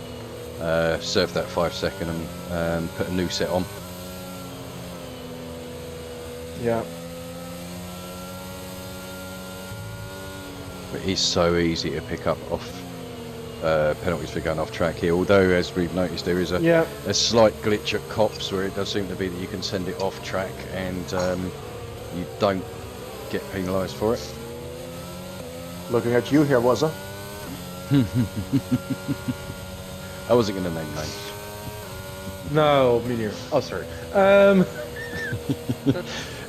[SPEAKER 1] serve that 5 second and put a new set on.
[SPEAKER 2] Yeah.
[SPEAKER 1] But it's so easy to pick up off penalties for going off track here, although as we've noticed there is a slight glitch at Cops where it does seem to be that you can send it off track and you don't get penalised for it.
[SPEAKER 2] Looking at you here, was I?
[SPEAKER 1] I wasn't going to name names.
[SPEAKER 2] No, me neither. Oh, sorry.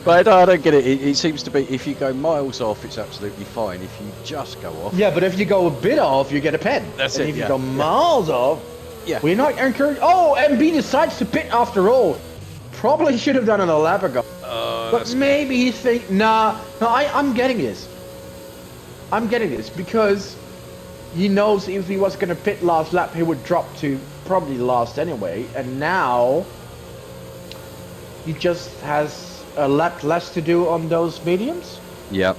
[SPEAKER 1] But I don't get it. It seems to be if you go miles off, it's absolutely fine. If you just go off,
[SPEAKER 2] Yeah, but if you go a bit off, you get a pen.
[SPEAKER 1] That's
[SPEAKER 2] and
[SPEAKER 1] it,
[SPEAKER 2] if you
[SPEAKER 1] yeah,
[SPEAKER 2] go miles off,
[SPEAKER 1] yeah.
[SPEAKER 2] we're not encouraged. Oh, MB decides to pit after all. Probably should have done it a lap ago. But maybe he's thinking, nah, no, I'm getting this. I'm getting this because he knows if he was going to pit last lap, he would drop to probably last anyway. And now he just has a lap less to do on those mediums.
[SPEAKER 1] Yeah.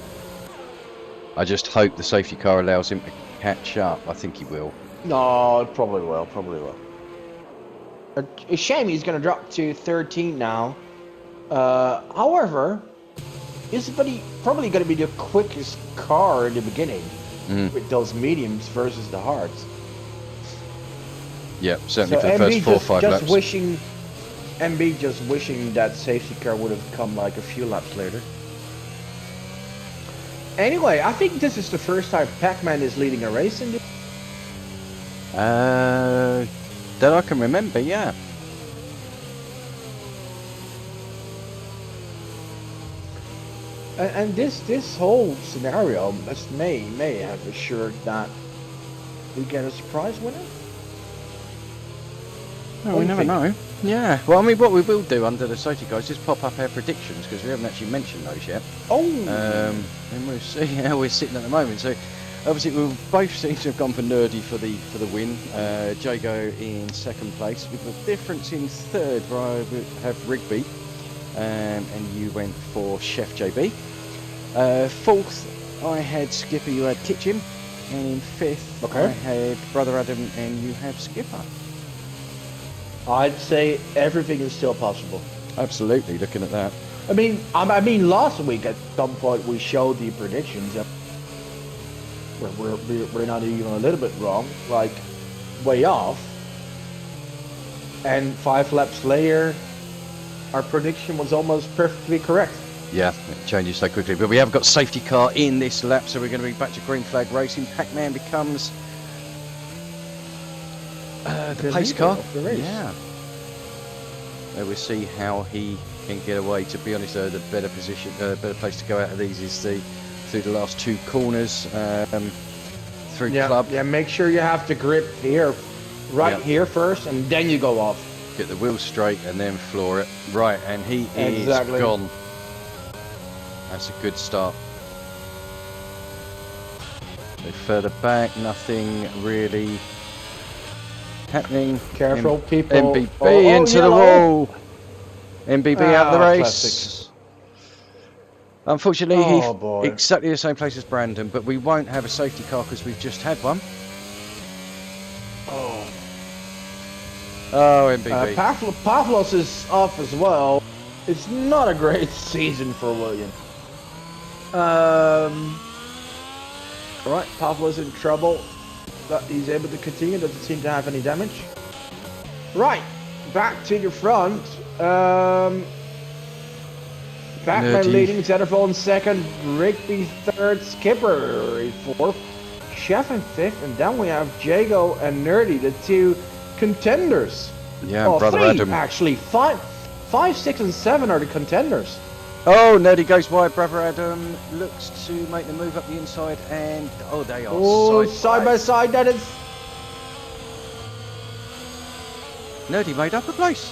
[SPEAKER 1] I just hope the safety car allows him to catch up. I think he will.
[SPEAKER 2] No, it probably will. Probably will. A shame he's going to drop to 13 now. However, he's probably going to be the quickest car in the beginning with those mediums versus the hards.
[SPEAKER 1] Yeah, certainly
[SPEAKER 2] So
[SPEAKER 1] for the first 4 or 5 laps.
[SPEAKER 2] MB just wishing that safety car would have come like a few laps later. Anyway, I think this is the first time Pac-Man is leading a race in this.
[SPEAKER 1] That I can remember, yeah.
[SPEAKER 2] And this whole scenario may have assured that we get a surprise winner.
[SPEAKER 1] No, we never know. Yeah. Well, I mean, what we will do under the safety car is just pop up our predictions because we haven't actually mentioned those yet.
[SPEAKER 2] Oh.
[SPEAKER 1] And we'll see how we're sitting at the moment. So, obviously, we both seem to have gone for Nerdy for the win. Jago in second place. With the difference in third, where I have Rigby, and you went for Chef JB. Fourth, I had Skipper. You had Kitchen, and in fifth, I had Brother Adam, and you have Skipper.
[SPEAKER 2] I'd say everything is still possible.
[SPEAKER 1] Absolutely, looking at that.
[SPEAKER 2] I mean, last week at some point we showed the predictions. We're not even a little bit wrong, like way off. And 5 laps later, our prediction was almost perfectly correct.
[SPEAKER 1] Yeah, it changes so quickly. But we have got safety car in this lap, so we're going to be back to green flag racing. Pac-Man becomes the pace car. Yeah. We'll see how he can get away. To be honest, the better position, better place to go out of these is through the last 2 corners through club. Yeah,
[SPEAKER 2] make sure you have the grip here, here first, and then you go off.
[SPEAKER 1] Get the wheels straight and then floor it. Right, and he is gone. That's a good start. So further back, nothing really happening.
[SPEAKER 2] Careful, people.
[SPEAKER 1] MBB into the wall. MBB out of the race.
[SPEAKER 2] Classics.
[SPEAKER 1] Unfortunately, he's exactly the same place as Brandon, but we won't have a safety car because we've just had one. Oh, MBB.
[SPEAKER 2] Pavlos is off as well. It's not a great season for William. Alright, Pavlos in trouble. But he's able to continue, doesn't seem to have any damage. Right, back to the front. Pac-Man leading, Zetterfall in second, Rigby third, Skipper fourth, Chef in fifth, and then we have Jago and Nerdy, the 2 contenders.
[SPEAKER 1] Yeah, Brother
[SPEAKER 2] 3,
[SPEAKER 1] Adam.
[SPEAKER 2] Actually, 5, 6, and 7 are the contenders.
[SPEAKER 1] Oh, Nerdy goes wide. Brother Adam looks to make the move up the inside, and they are
[SPEAKER 2] side by side. That is.
[SPEAKER 1] Nerdy made up a place.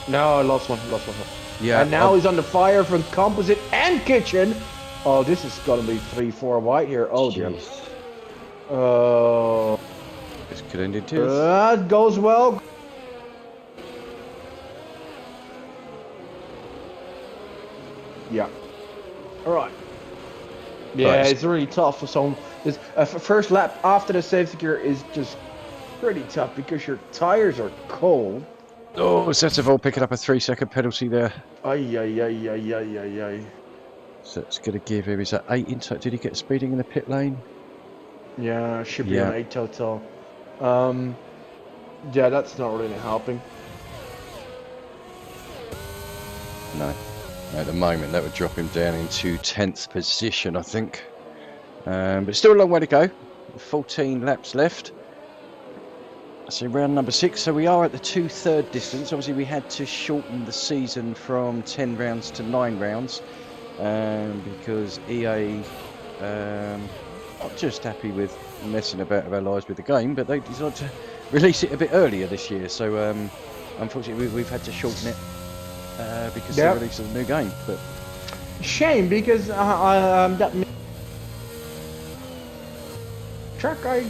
[SPEAKER 2] No, I lost one.
[SPEAKER 1] Yeah.
[SPEAKER 2] And now he's on the fire from Composite and Kitchen. Oh, this is gonna be 3-4 wide here. Oh dear.
[SPEAKER 1] This could end in tears.
[SPEAKER 2] That goes well. Yeah. All right. Yeah, it's really tough for some. This first lap after the safety gear is just pretty tough because your tires are cold.
[SPEAKER 1] Oh, Zettervall picking up a 3-second penalty there.
[SPEAKER 2] Ay.
[SPEAKER 1] So it's going to give him, is that 8 in total? Did he get speeding in the pit lane?
[SPEAKER 2] Yeah, should be an 8 total. Yeah, that's not really helping.
[SPEAKER 1] No. At the moment, that would drop him down into 10th position, I think. But still a long way to go. 14 laps left. So round number 6. So we are at the 2/3 distance. Obviously, we had to shorten the season from 10 rounds to 9 rounds because EA not just happy with messing about our lives with the game, but they decided to release it a bit earlier this year. So unfortunately, we've had to shorten it because they released a new game. But
[SPEAKER 2] shame, because that track I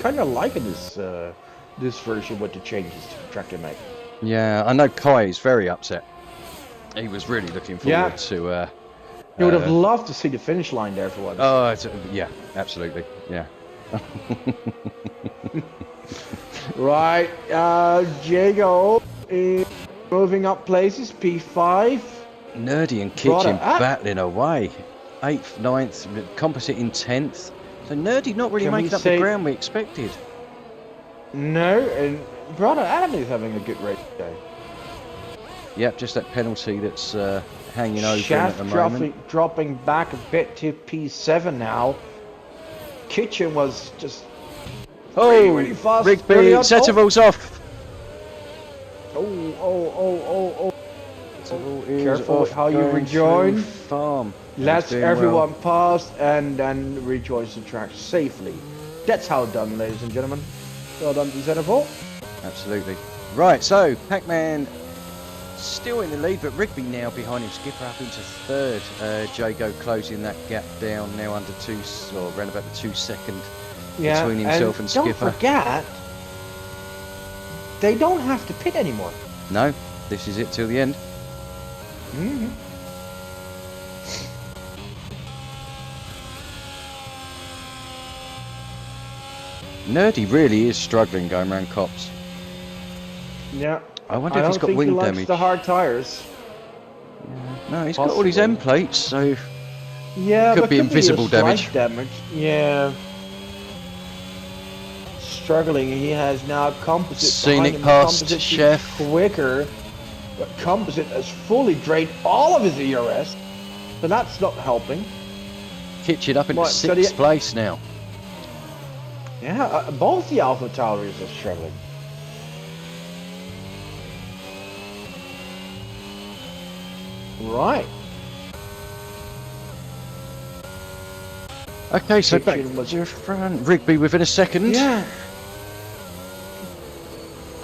[SPEAKER 2] kind of like this version with the changes to the track they make.
[SPEAKER 1] yeah, I know Kai is very upset. He was really looking forward to.
[SPEAKER 2] He would have loved to see the finish line there for once.
[SPEAKER 1] Oh, yeah, absolutely, yeah.
[SPEAKER 2] Right, Jago is moving up places. P5.
[SPEAKER 1] Nerdy and Kitchen battling away. 8th, 9th, Composite in 10th. So Nerdy not really making up the ground we expected.
[SPEAKER 2] No, and Brother Adam is having a good race today.
[SPEAKER 1] Yep, just that penalty that's hanging over him at the moment.
[SPEAKER 2] Dropping back a bit to P7 now. Kitchen was just really fast.
[SPEAKER 1] Rigby, Setterville's off.
[SPEAKER 2] Oh.
[SPEAKER 1] Careful
[SPEAKER 2] with how you rejoin.
[SPEAKER 1] Farm.
[SPEAKER 2] Let everyone pass and then rejoin the track safely. That's how done, ladies and gentlemen. Well done to Zeneville.
[SPEAKER 1] Absolutely. Right, so Pac-Man still in the lead, but Rigby now behind him. Skipper up into 3rd. Jago closing that gap down now under 2, or around about the 2 second between himself and Skipper.
[SPEAKER 2] Don't forget, they don't have to pit anymore.
[SPEAKER 1] No, this is it till the end.
[SPEAKER 2] Mm-hmm.
[SPEAKER 1] Nerdy really is struggling going around cops.
[SPEAKER 2] Yeah.
[SPEAKER 1] I wonder if he's got wing damage.
[SPEAKER 2] He likes the hard tires.
[SPEAKER 1] Yeah. No, he's got all his end plates, so
[SPEAKER 2] could
[SPEAKER 1] be invisible damage.
[SPEAKER 2] Yeah. Struggling. He has now Composite.
[SPEAKER 1] Scenic past Chef.
[SPEAKER 2] Quicker, but Composite has fully drained all of his ERS, so that's not helping.
[SPEAKER 1] Kitchen up into 6th place now.
[SPEAKER 2] Yeah, both the Alpha Towers are struggling. Right.
[SPEAKER 1] Okay, so back to your front. Rigby within a second.
[SPEAKER 2] Yeah.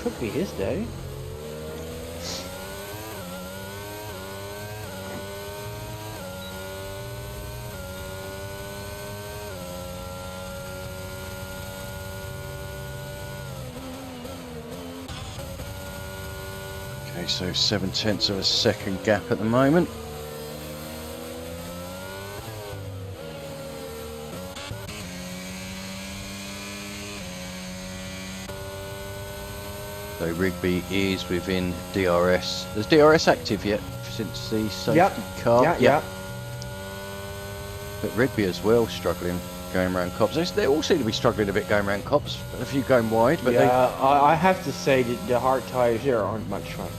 [SPEAKER 2] Could be his day.
[SPEAKER 1] Okay, so 0.7 of a second gap at the moment. So Rigby is within DRS. Is DRS active yet since the safety car?
[SPEAKER 2] Yeah.
[SPEAKER 1] But Rigby as well struggling going around cops. They all seem to be struggling a bit going around cops. A few going wide, but
[SPEAKER 2] I have to say that the hard tires here aren't much fun.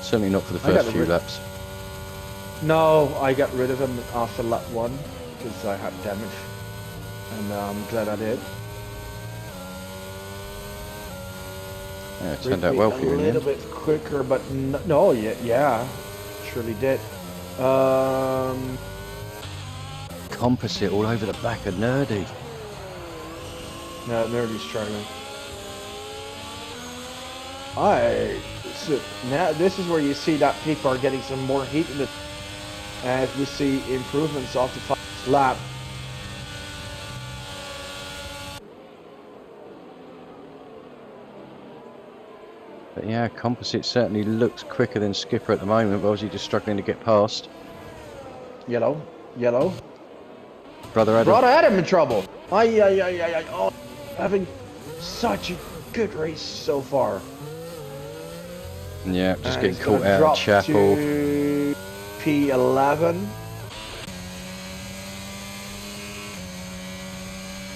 [SPEAKER 1] Certainly not for the first few laps.
[SPEAKER 2] No, I got rid of them after lap 1 because I had damage, and I'm glad I did.
[SPEAKER 1] Yeah, it turned out well for you.
[SPEAKER 2] A little bit quicker, but no, yeah, surely did.
[SPEAKER 1] Composite all over the back of Nerdy.
[SPEAKER 2] No, Nerdy's struggling. Now this is where you see that people are getting some more heat in it, as we see improvements off the first lap.
[SPEAKER 1] But yeah, Composite certainly looks quicker than Skipper at the moment, but obviously just struggling to get past.
[SPEAKER 2] Yellow.
[SPEAKER 1] Brother Adam
[SPEAKER 2] in trouble. Oh, having such a good race so far.
[SPEAKER 1] Yeah, just getting caught out of Chapel.
[SPEAKER 2] To P11.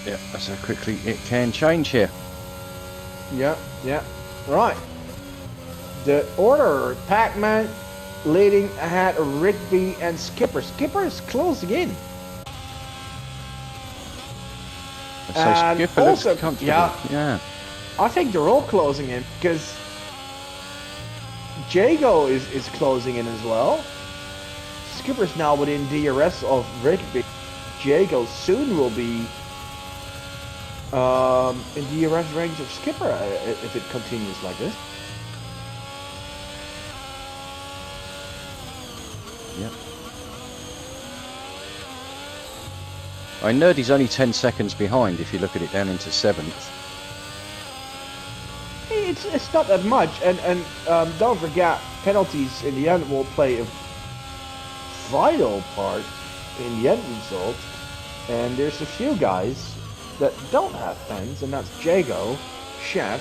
[SPEAKER 1] Yeah, that's how quickly it can change here.
[SPEAKER 2] Yeah. Right. The order: Pac-Man leading ahead of Rigby and Skipper. Skipper is closing in.
[SPEAKER 1] So
[SPEAKER 2] And
[SPEAKER 1] Skipper
[SPEAKER 2] also,
[SPEAKER 1] looks comfortable. Yeah.
[SPEAKER 2] I think they're all closing in because Jago is closing in as well. Skipper's now within DRS of Rigby. Jago soon will be in DRS range of Skipper if it continues like this.
[SPEAKER 1] Yep. I know he's only 10 seconds behind if you look at it down into 7th.
[SPEAKER 2] It's not that much, and don't forget, penalties in the end will play a vital part in the end result. And there's a few guys that don't have pens, and that's Jago, Chef,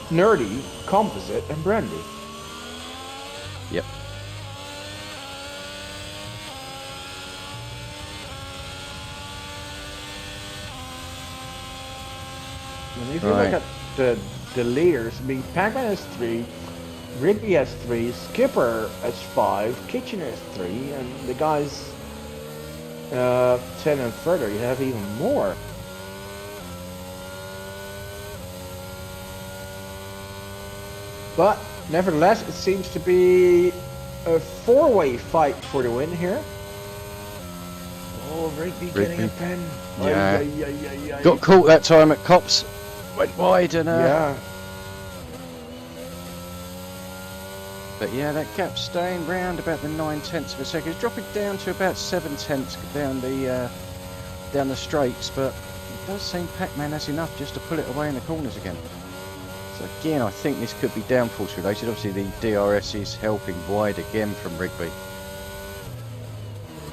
[SPEAKER 2] Nerdy, Composite, and Brandy.
[SPEAKER 1] Yep.
[SPEAKER 2] And if you look at the leaders, I mean, Pac-Man has 3, Rigby has 3, Skipper has 5, Kitchener has 3, and the guys 10 and further, you have even more. But nevertheless, it seems to be a 4-way fight for the win here. Oh, Rigby getting a pen.
[SPEAKER 1] Yeah. Got caught that time at Cops. Went wide and
[SPEAKER 2] yeah.
[SPEAKER 1] But yeah, that gap's staying round about the 9/10 of a second. It's dropping down to about 7/10 down the straights, but it does seem Pac-Man has enough just to pull it away in the corners again. So again, I think this could be downforce related. Obviously, the DRS is helping wide again from Rigby.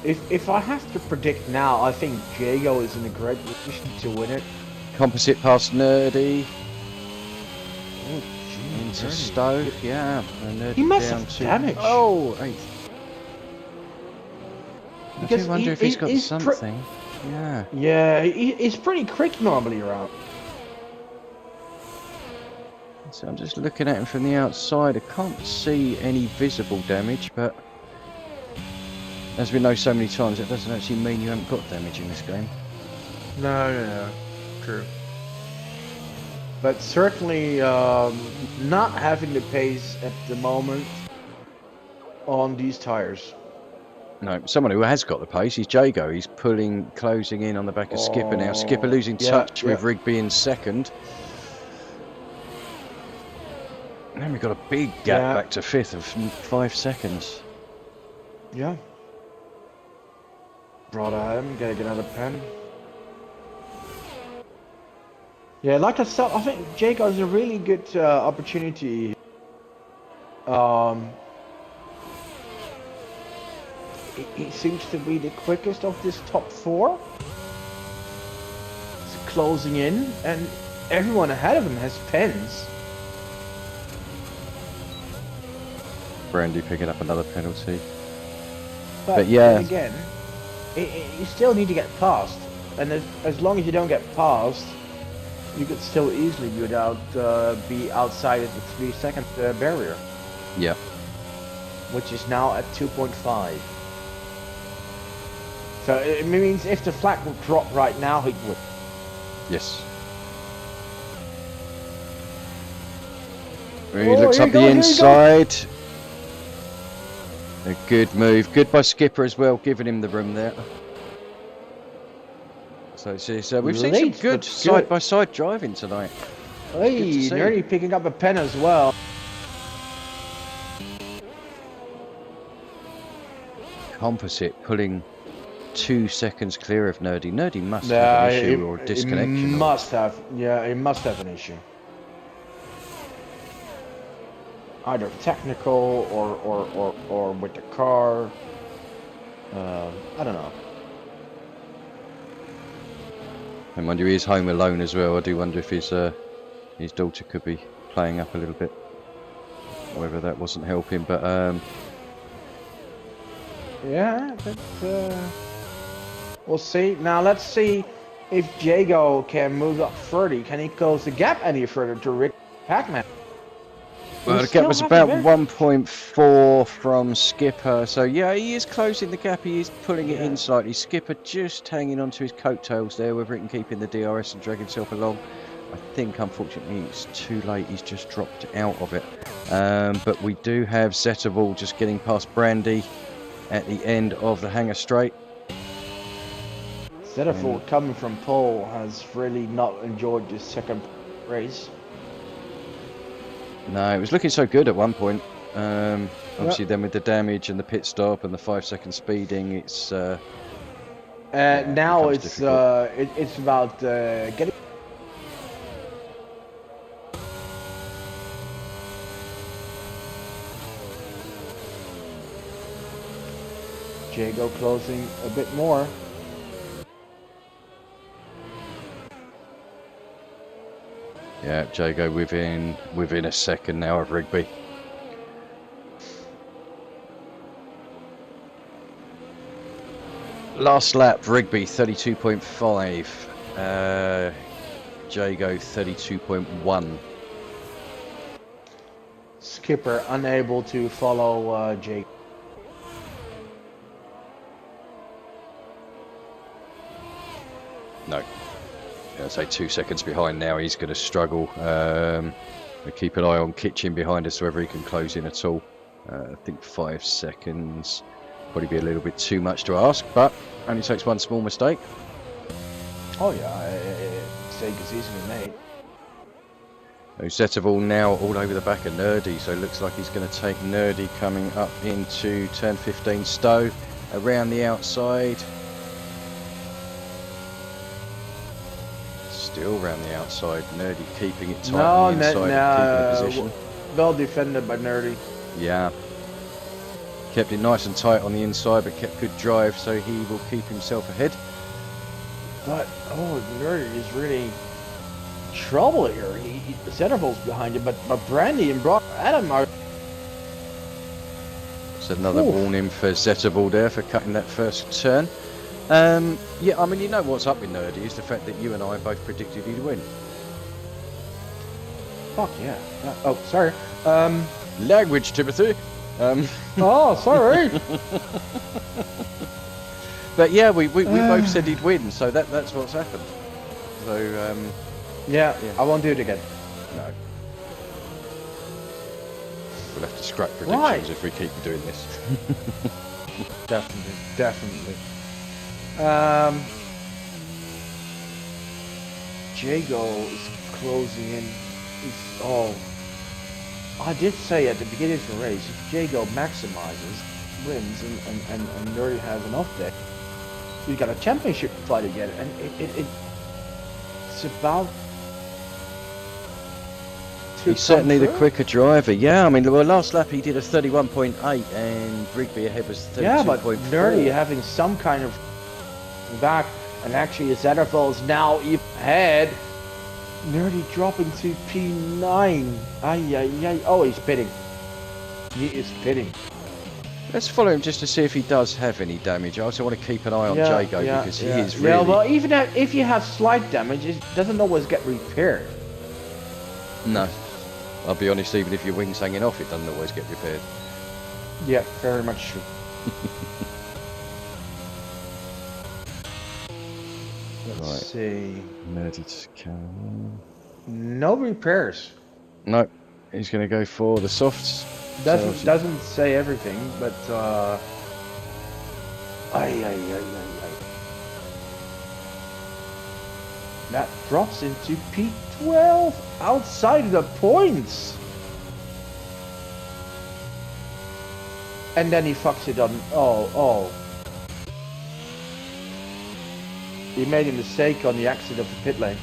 [SPEAKER 2] If I have to predict now, I think Jago is in a great position to win it.
[SPEAKER 1] Composite past Nerdy.
[SPEAKER 2] Oh, gee,
[SPEAKER 1] into
[SPEAKER 2] Nerdy.
[SPEAKER 1] Stove, yeah. And Nerdy
[SPEAKER 2] He must
[SPEAKER 1] down
[SPEAKER 2] have
[SPEAKER 1] to...
[SPEAKER 2] damage.
[SPEAKER 1] Oh, 8th. I
[SPEAKER 2] Because
[SPEAKER 1] do wonder if he's got something. Yeah.
[SPEAKER 2] Yeah, he's pretty quick normally around.
[SPEAKER 1] So I'm just looking at him from the outside. I can't see any visible damage, but as we know so many times, it doesn't actually mean you haven't got damage in this game.
[SPEAKER 2] No. True. But certainly not having the pace at the moment on these tires.
[SPEAKER 1] No, someone who has got the pace is Jago. He's closing in on the back of Skipper now. Skipper losing touch with Rigby in 2nd. And then we've got a big gap back to 5th of 5 seconds.
[SPEAKER 2] Yeah. Brought him, gotta get another pen. Yeah, like I said, I think Jago is a really good opportunity. He seems to be the quickest of this top 4. He's closing in, and everyone ahead of him has pens.
[SPEAKER 1] Brandy picking up another penalty.
[SPEAKER 2] But
[SPEAKER 1] yeah,
[SPEAKER 2] again, you still need to get past, and as long as you don't get past, you could still easily be outside of the 3-second barrier.
[SPEAKER 1] Yeah.
[SPEAKER 2] Which is now at 2.5. So it means if the flag would drop right now, he would.
[SPEAKER 1] Yes. He looks up the inside. A good move. Good by Skipper as well, giving him the room there. So we've seen some good side-by-side driving tonight.
[SPEAKER 2] Hey, Nerdy picking up a pen as well.
[SPEAKER 1] Composite pulling 2 seconds clear of Nerdy. Nerdy must have an issue or disconnection.
[SPEAKER 2] He must have an issue. Either technical or with the car. I don't know.
[SPEAKER 1] And mind you, he is home alone as well. I do wonder if his daughter could be playing up a little bit. Whether that wasn't helping, but
[SPEAKER 2] yeah, but we'll see. Now let's see if Jago can move up further. Can he close the gap any further to Rick Pac-Man?
[SPEAKER 1] Well, the gap was about 1.4 from Skipper, so yeah, he is closing the gap. He is pulling it in slightly. Skipper just hanging on to his coattails there, whether he can keep in the DRS and drag himself along. I think, unfortunately, it's too late. He's just dropped out of it. But we do have Zettervall just getting past Brandy at the end of the hangar straight.
[SPEAKER 2] Zettervall coming from pole has really not enjoyed this second race.
[SPEAKER 1] No, it was looking so good at one point. Obviously, then with the damage and the pit stop and the 5-second speeding, it's
[SPEAKER 2] now it's about getting. Jago closing a bit more.
[SPEAKER 1] Yeah, Jago within a second now of Rigby. Last lap, Rigby 32.5, Jago 32.1.
[SPEAKER 2] Skipper unable to follow Jago.
[SPEAKER 1] No. I'd say 2 seconds behind now. He's going to struggle. We keep an eye on Kitchen behind us, whether he can close in at all. I think 5 seconds probably be a little bit too much to ask, but only takes one small mistake.
[SPEAKER 2] Oh yeah, mistake is easily made.
[SPEAKER 1] Zettervall now all over the back of Nerdy, so it looks like he's going to take Nerdy coming up into turn 15 Stowe around the outside. Still around the outside, Nerdy keeping it tight on the inside, keeping the position.
[SPEAKER 2] Well defended by Nerdy.
[SPEAKER 1] Yeah. Kept it nice and tight on the inside, but kept good drive, so he will keep himself ahead.
[SPEAKER 2] But, Nerdy is really trouble here. Zettervall's behind him, but Brandy and Adam are...
[SPEAKER 1] It's another warning for Zettervall there for cutting that first turn. Yeah, I mean, you know what's up with Nerdy is the fact that you and I both predicted he'd win.
[SPEAKER 2] Fuck yeah. Oh, sorry.
[SPEAKER 1] Language, Timothy.
[SPEAKER 2] Oh, sorry.
[SPEAKER 1] But yeah, we both said he'd win, so that's what's happened. So
[SPEAKER 2] yeah, I won't do it again.
[SPEAKER 1] No. We'll have to scrap predictions if we keep doing this.
[SPEAKER 2] Definitely. Jago is closing in. I did say at the beginning of the race, if Jago maximizes, wins, and Nerdy has an off day, we got a championship fight again, and it's about.
[SPEAKER 1] He's certainly the quicker driver. Yeah, I mean, well, last lap he did a 31.8, and Rigby ahead was 32.4.
[SPEAKER 2] Yeah, but Nerdy having some kind of back, and actually Zettervall is now even ahead. Nerdy dropping to P9. Oh, he's pitting. He is pitting.
[SPEAKER 1] Let's follow him just to see if he does have any damage. I also want to keep an eye on Jago because he is really...
[SPEAKER 2] Yeah, well, even if you have slight damage, it doesn't always get repaired.
[SPEAKER 1] No. I'll be honest, even if your wing's hanging off, it doesn't always get repaired.
[SPEAKER 2] Yeah, very much true. Let's see.
[SPEAKER 1] Nerdy can...
[SPEAKER 2] No repairs.
[SPEAKER 1] No, he's going to go for the softs.
[SPEAKER 2] Doesn't say everything, but that drops into P12 outside the points. And then he fucks it on. Oh. He made a mistake on the exit of the pit lane.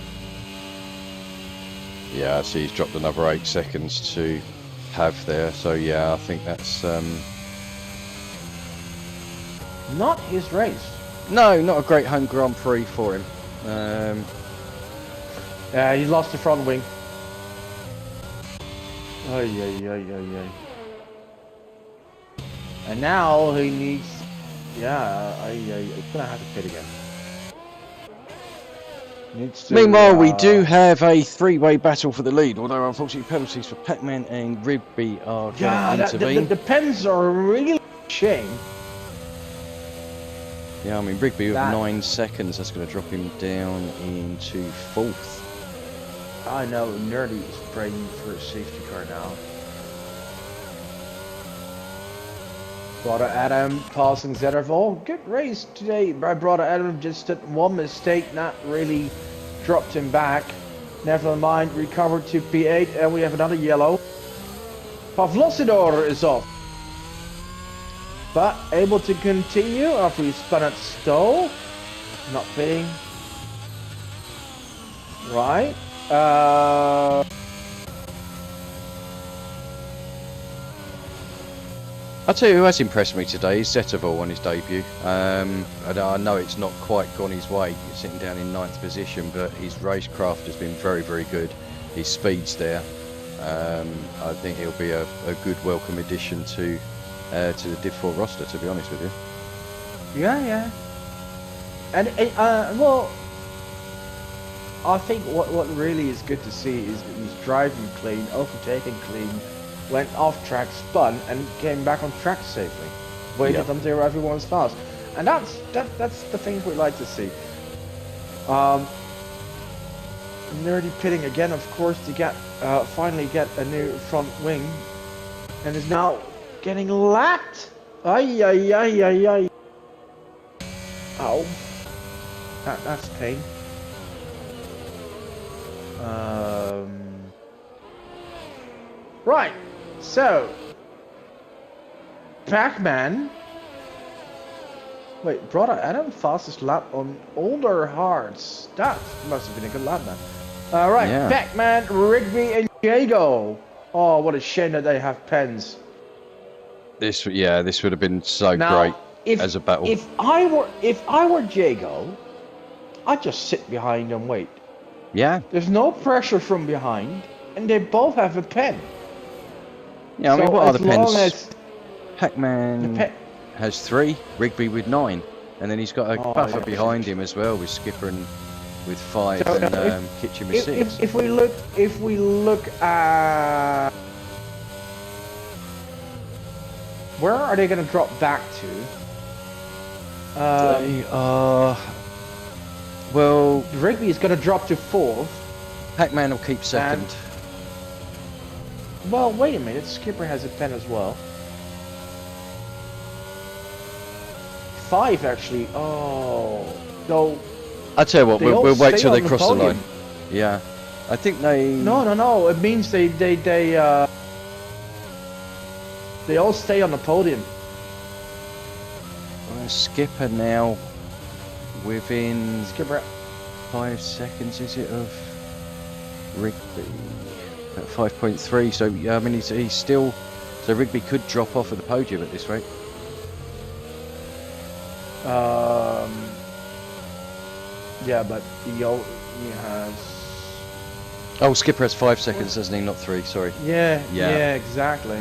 [SPEAKER 1] Yeah, I see he's dropped another 8 seconds to have there. So yeah, I think that's
[SPEAKER 2] not his race.
[SPEAKER 1] No, not a great home Grand Prix for him.
[SPEAKER 2] He lost the front wing. Ay. And now he needs... Yeah, he's gonna have to pit again. Needs to,
[SPEAKER 1] Meanwhile, we do have a three-way battle for the lead, although unfortunately penalties for Pac-Man and Rigby are going to intervene.
[SPEAKER 2] The pens are really a shame.
[SPEAKER 1] Yeah, I mean, Rigby with 9 seconds, that's going to drop him down into 4th.
[SPEAKER 2] I know, Nerdy is praying for a safety car now. Brother Adam passing Zettervol. Good race today by Brother Adam. Just did one mistake, not really dropped him back. Never mind, recovered to P8, and we have another yellow. Pavlosidor is off. But able to continue after he spun at stall. Not pitting. Right.
[SPEAKER 1] I'll tell you who has impressed me today is Zettervol on his debut. And I know it's not quite gone his way, he's sitting down in 9th position, but his racecraft has been very, very good. His speed's there. I think he'll be a good welcome addition to the Div 4 roster, to be honest with you.
[SPEAKER 2] Yeah. And well, I think what really is good to see is that he's driving clean, overtaking clean, went off track, spun, and came back on track safely. Waited until everyone's fast, and that's the things we like to see. Nerdy pitting again, of course, to get finally get a new front wing, and is now getting lapped. Ay. Ow. That's pain. Right. So, Pac-Man. Wait, Brother Adam fastest lap on older hearts. That must have been a good lap then. Right, yeah. Pac-Man, Rigby, and Jago. Oh, what a shame that they have pens.
[SPEAKER 1] This would have been so great as a battle.
[SPEAKER 2] If I were Jago, I'd just sit behind and wait.
[SPEAKER 1] Yeah.
[SPEAKER 2] There's no pressure from behind, and they both have a pen.
[SPEAKER 1] Yeah, I mean, what are the pens? Pac-Man has 3, Rigby with 9, and then he's got a buffer behind him as well with Skipper and with 5 and Kitchen with 6.
[SPEAKER 2] If we look at where are they going to drop back to?
[SPEAKER 1] They are. Well,
[SPEAKER 2] Rigby is going to drop to 4th.
[SPEAKER 1] Pac-Man will keep 2nd.
[SPEAKER 2] Well, wait a minute. Skipper has a pen as well. 5 actually. Oh, no.
[SPEAKER 1] I tell you what, we'll wait till they cross the line. Yeah, I think they.
[SPEAKER 2] No. It means they all stay on the podium.
[SPEAKER 1] Skipper now within
[SPEAKER 2] Skipper
[SPEAKER 1] 5 seconds, is it, of Rigby at 5.3? So yeah, I mean he's still. So Rigby could drop off at the podium at this rate.
[SPEAKER 2] Yeah, but he has.
[SPEAKER 1] Oh, Skipper has 5 seconds, doesn't he? Not 3. Sorry.
[SPEAKER 2] Yeah, exactly.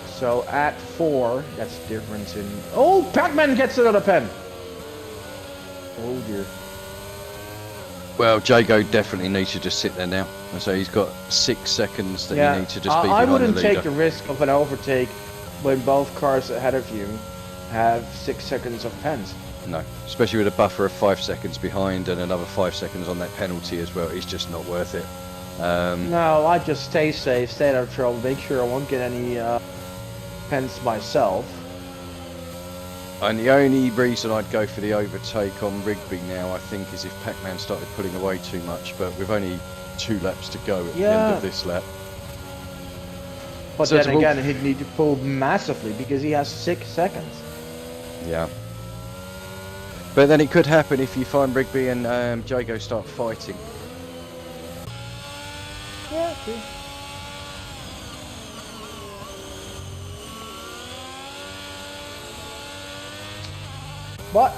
[SPEAKER 2] So at 4, that's the difference in. Oh, Pac-Man gets another pen. Oh dear.
[SPEAKER 1] Well, Jago definitely needs to just sit there now. So he's got 6 seconds that he needs to just be behind the leader.
[SPEAKER 2] I wouldn't take the risk of an overtake when both cars ahead of you have 6 seconds of pens.
[SPEAKER 1] No, especially with a buffer of 5 seconds behind and another 5 seconds on that penalty as well. It's just not worth it.
[SPEAKER 2] No, I just stay safe, stay out of trouble, make sure I won't get any pens myself.
[SPEAKER 1] And the only reason I'd go for the overtake on Rigby now, I think, is if Pac-Man started pulling away too much. But with only 2 laps to go at the end of this lap.
[SPEAKER 2] But so then again, he'd need to pull massively because he has 6 seconds.
[SPEAKER 1] Yeah. But then it could happen if you find Rigby and Jago start fighting.
[SPEAKER 2] Yeah, true. But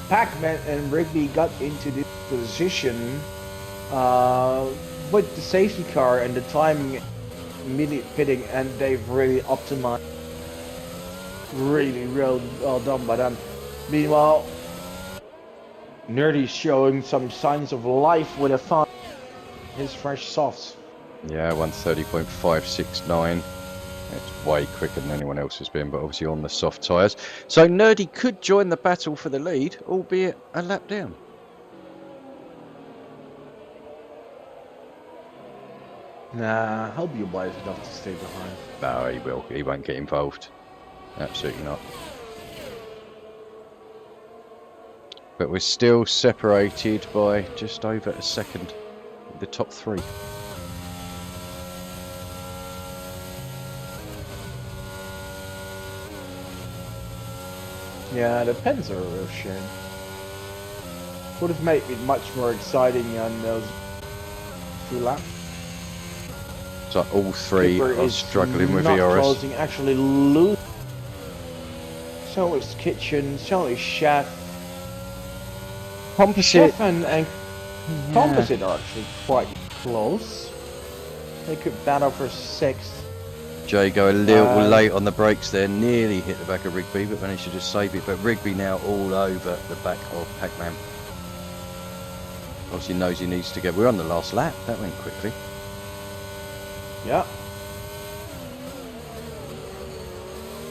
[SPEAKER 2] Pac-Man and Rigby got into this position with the safety car and the timing immediate pitting, and they've really optimized. Really well done by them. Meanwhile, Nerdy's showing some signs of life with his fresh softs.
[SPEAKER 1] Yeah, 130.569. It's way quicker than anyone else has been, but obviously on the soft tyres. So Nerdy could join the battle for the lead, albeit a lap down.
[SPEAKER 2] Nah, he'll be wise enough to stay behind.
[SPEAKER 1] No, he will. He won't get involved. Absolutely not. But we're still separated by just over a second. The top three.
[SPEAKER 2] Yeah, the pens are a real shame. Would have made it much more exciting on those 2 laps.
[SPEAKER 1] So all three are struggling with
[SPEAKER 2] not
[SPEAKER 1] ERS.
[SPEAKER 2] Closing, actually lose. So is Kitchen, so is Chef.
[SPEAKER 1] Composite.
[SPEAKER 2] Chef and Composite are actually quite close. They could battle for 6th.
[SPEAKER 1] Jago a little late on the brakes there, nearly hit the back of Rigby, but managed to just save it. But Rigby now all over the back of Pac-Man. Obviously knows he needs to go. We're on the last lap. That went quickly.
[SPEAKER 2] Yeah.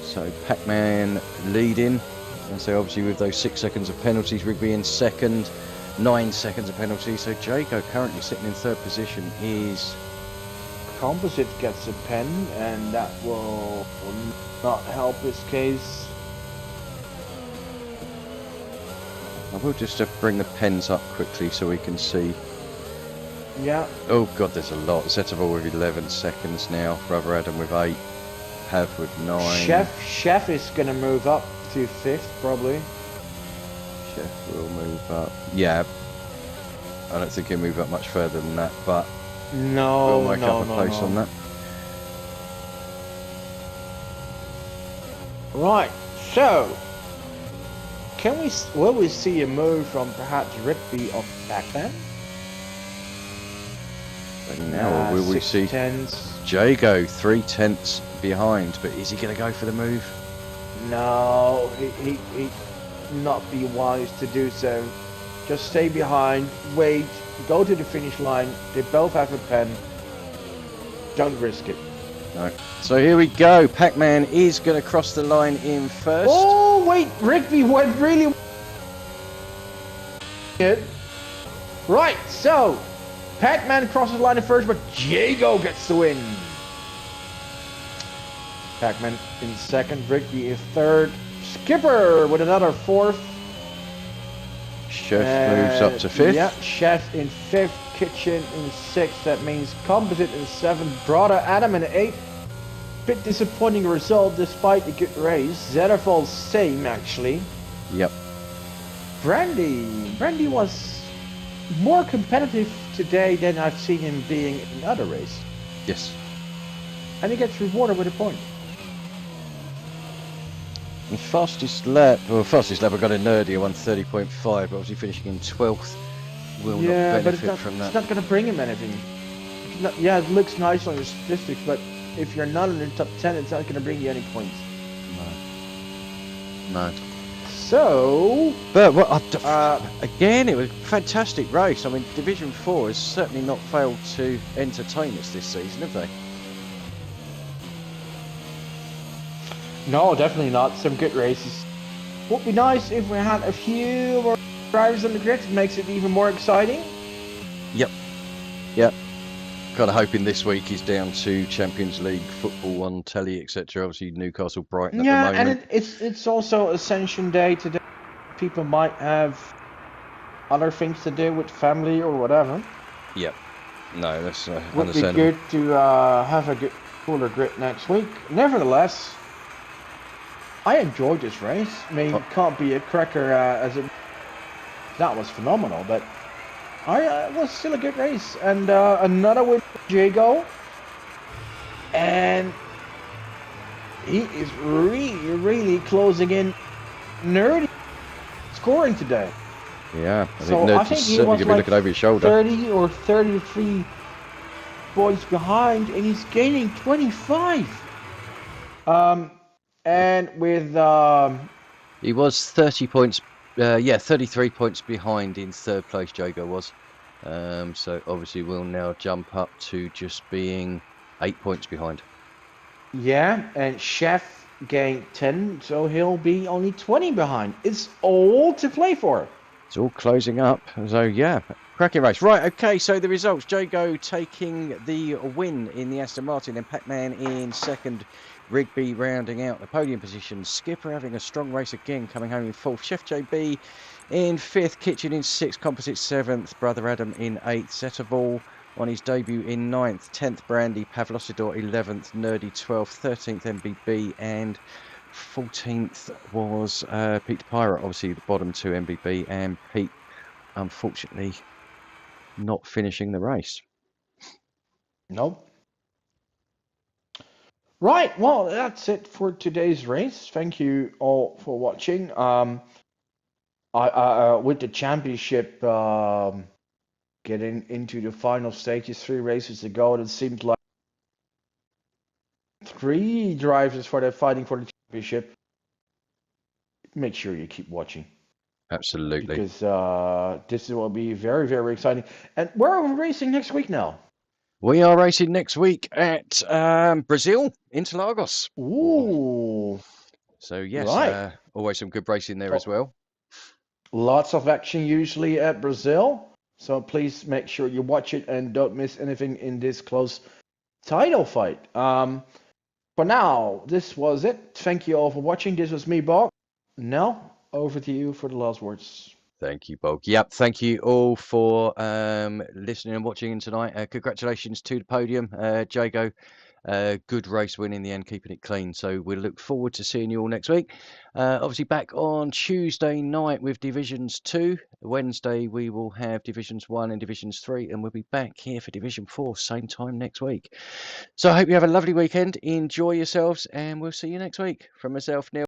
[SPEAKER 1] So Pac-Man leading. And so obviously with those 6 seconds of penalties, Rigby in second, 9 seconds of penalties. So Jago currently sitting in 3rd position is...
[SPEAKER 2] Composite gets a pen, and that will not help his case.
[SPEAKER 1] I will just bring the pens up quickly so we can see.
[SPEAKER 2] Yeah.
[SPEAKER 1] Oh god, there's a lot. Zetterville with 11 seconds now. Brother Adam with 8. Pav with 9.
[SPEAKER 2] Chef is gonna move up to 5th probably.
[SPEAKER 1] Chef will move up. Yeah. I don't think he'll move up much further than that, but
[SPEAKER 2] no,
[SPEAKER 1] we'll make up a place on that. Right.
[SPEAKER 2] So, will we see a move from perhaps Rigby or Pac-Man?
[SPEAKER 1] But now will we see Jago 3/10 behind, but is he going to go for the move?
[SPEAKER 2] No, he not be wise to do so. Just stay behind, wait, go to the finish line. They both have a pen. Don't risk it.
[SPEAKER 1] No. So here we go. Pac-Man is going to cross the line in first.
[SPEAKER 2] Oh wait, Rigby went really good. Right, so Pac-Man crosses the line in first, but Jago gets the win. Pac-Man in second, Rigby in third, Skipper with another 4th.
[SPEAKER 1] Chef moves up to 5th.
[SPEAKER 2] Yeah, Chef in 5th, Kitchen in 6th. That means Composite in 7th, Brother Adam in 8th. Bit disappointing result despite a good race. Zetterfall same actually.
[SPEAKER 1] Yep.
[SPEAKER 2] Brandy was more competitive today than I've seen him being in other races.
[SPEAKER 1] Yes.
[SPEAKER 2] And he gets rewarded with a point.
[SPEAKER 1] The fastest lap I got a Nerdy at 130.5, but obviously finishing in 12th will not benefit from that.
[SPEAKER 2] It's not going to bring him anything. Yeah, it looks nice on your statistics, but if you're not in the top 10, it's not going to bring you any points.
[SPEAKER 1] No.
[SPEAKER 2] So...
[SPEAKER 1] But again, it was a fantastic race. I mean, Division 4 has certainly not failed to entertain us this season, have they?
[SPEAKER 2] No, definitely not. Some good races. Would be nice if we had a few more drivers on the grid. It makes it even more exciting.
[SPEAKER 1] Yep. Kind of hoping this week is down to Champions League football on telly, etc. Obviously, Newcastle, Brighton at the moment.
[SPEAKER 2] And it's also Ascension Day today. People might have other things to do with family or whatever.
[SPEAKER 1] Yep. No, that's
[SPEAKER 2] would be good to have a cooler grid next week. Nevertheless, I enjoyed this race. I mean, it can't be a cracker as it. That was phenomenal, but it was still a good race. And another win for Jago. And he is really closing in. Nerdy scoring today.
[SPEAKER 1] Yeah, I think Nerdy's certainly going to be looking over his shoulder.
[SPEAKER 2] 30 or 33 points behind, and he's gaining 25. And with
[SPEAKER 1] he was 30 points Yeah, 33 points behind in third place, Jago was. So obviously we'll now jump up to just being 8 points behind.
[SPEAKER 2] Yeah, and Chef gained 10, so he'll be only 20 behind. It's all to play for.
[SPEAKER 1] It's all closing up. So yeah, cracking race. Right, okay, so the results. Jago taking the win in the Aston Martin, and Pac-Man in second, Rigby rounding out the podium position. Skipper having a strong race again, coming home in fourth. Chef JB in fifth, Kitchen in sixth, Composite seventh, Brother Adam in eighth, Setterball on his debut in ninth, 10th Brandy, Pavlosidor 11th, Nerdy 12th, 13th MBB, and 14th was Pete the Pirate, obviously the bottom two MBB, and Pete unfortunately not finishing the race.
[SPEAKER 2] Nope. Right, well, that's it for today's race. Thank you all for watching. With the championship getting into the final stages, 3 races to go, it seemed like 3 drivers for the fighting for the championship. Make sure you keep watching.
[SPEAKER 1] Absolutely.
[SPEAKER 2] Because this will be very, very exciting. And where are we racing next week now?
[SPEAKER 1] We are racing next week at Brazil, Interlagos.
[SPEAKER 2] Ooh.
[SPEAKER 1] So yes,
[SPEAKER 2] Right.
[SPEAKER 1] always some good racing there as well.
[SPEAKER 2] Lots of action usually at Brazil. So please make sure you watch it and don't miss anything in this close title fight. For now, this was it. Thank you all for watching. This was me, Bob. Now, over to you for the last words.
[SPEAKER 1] Thank you, Bog. Yep, thank you all for listening and watching tonight. Congratulations to the podium, Jago. Good race win in the end, keeping it clean. So we'll look forward to seeing you all next week. Obviously back on Tuesday night with Divisions 2. Wednesday we will have Divisions 1 and Divisions 3, and we'll be back here for Division 4 same time next week. So I hope you have a lovely weekend. Enjoy yourselves, and we'll see you next week. From myself, Neil.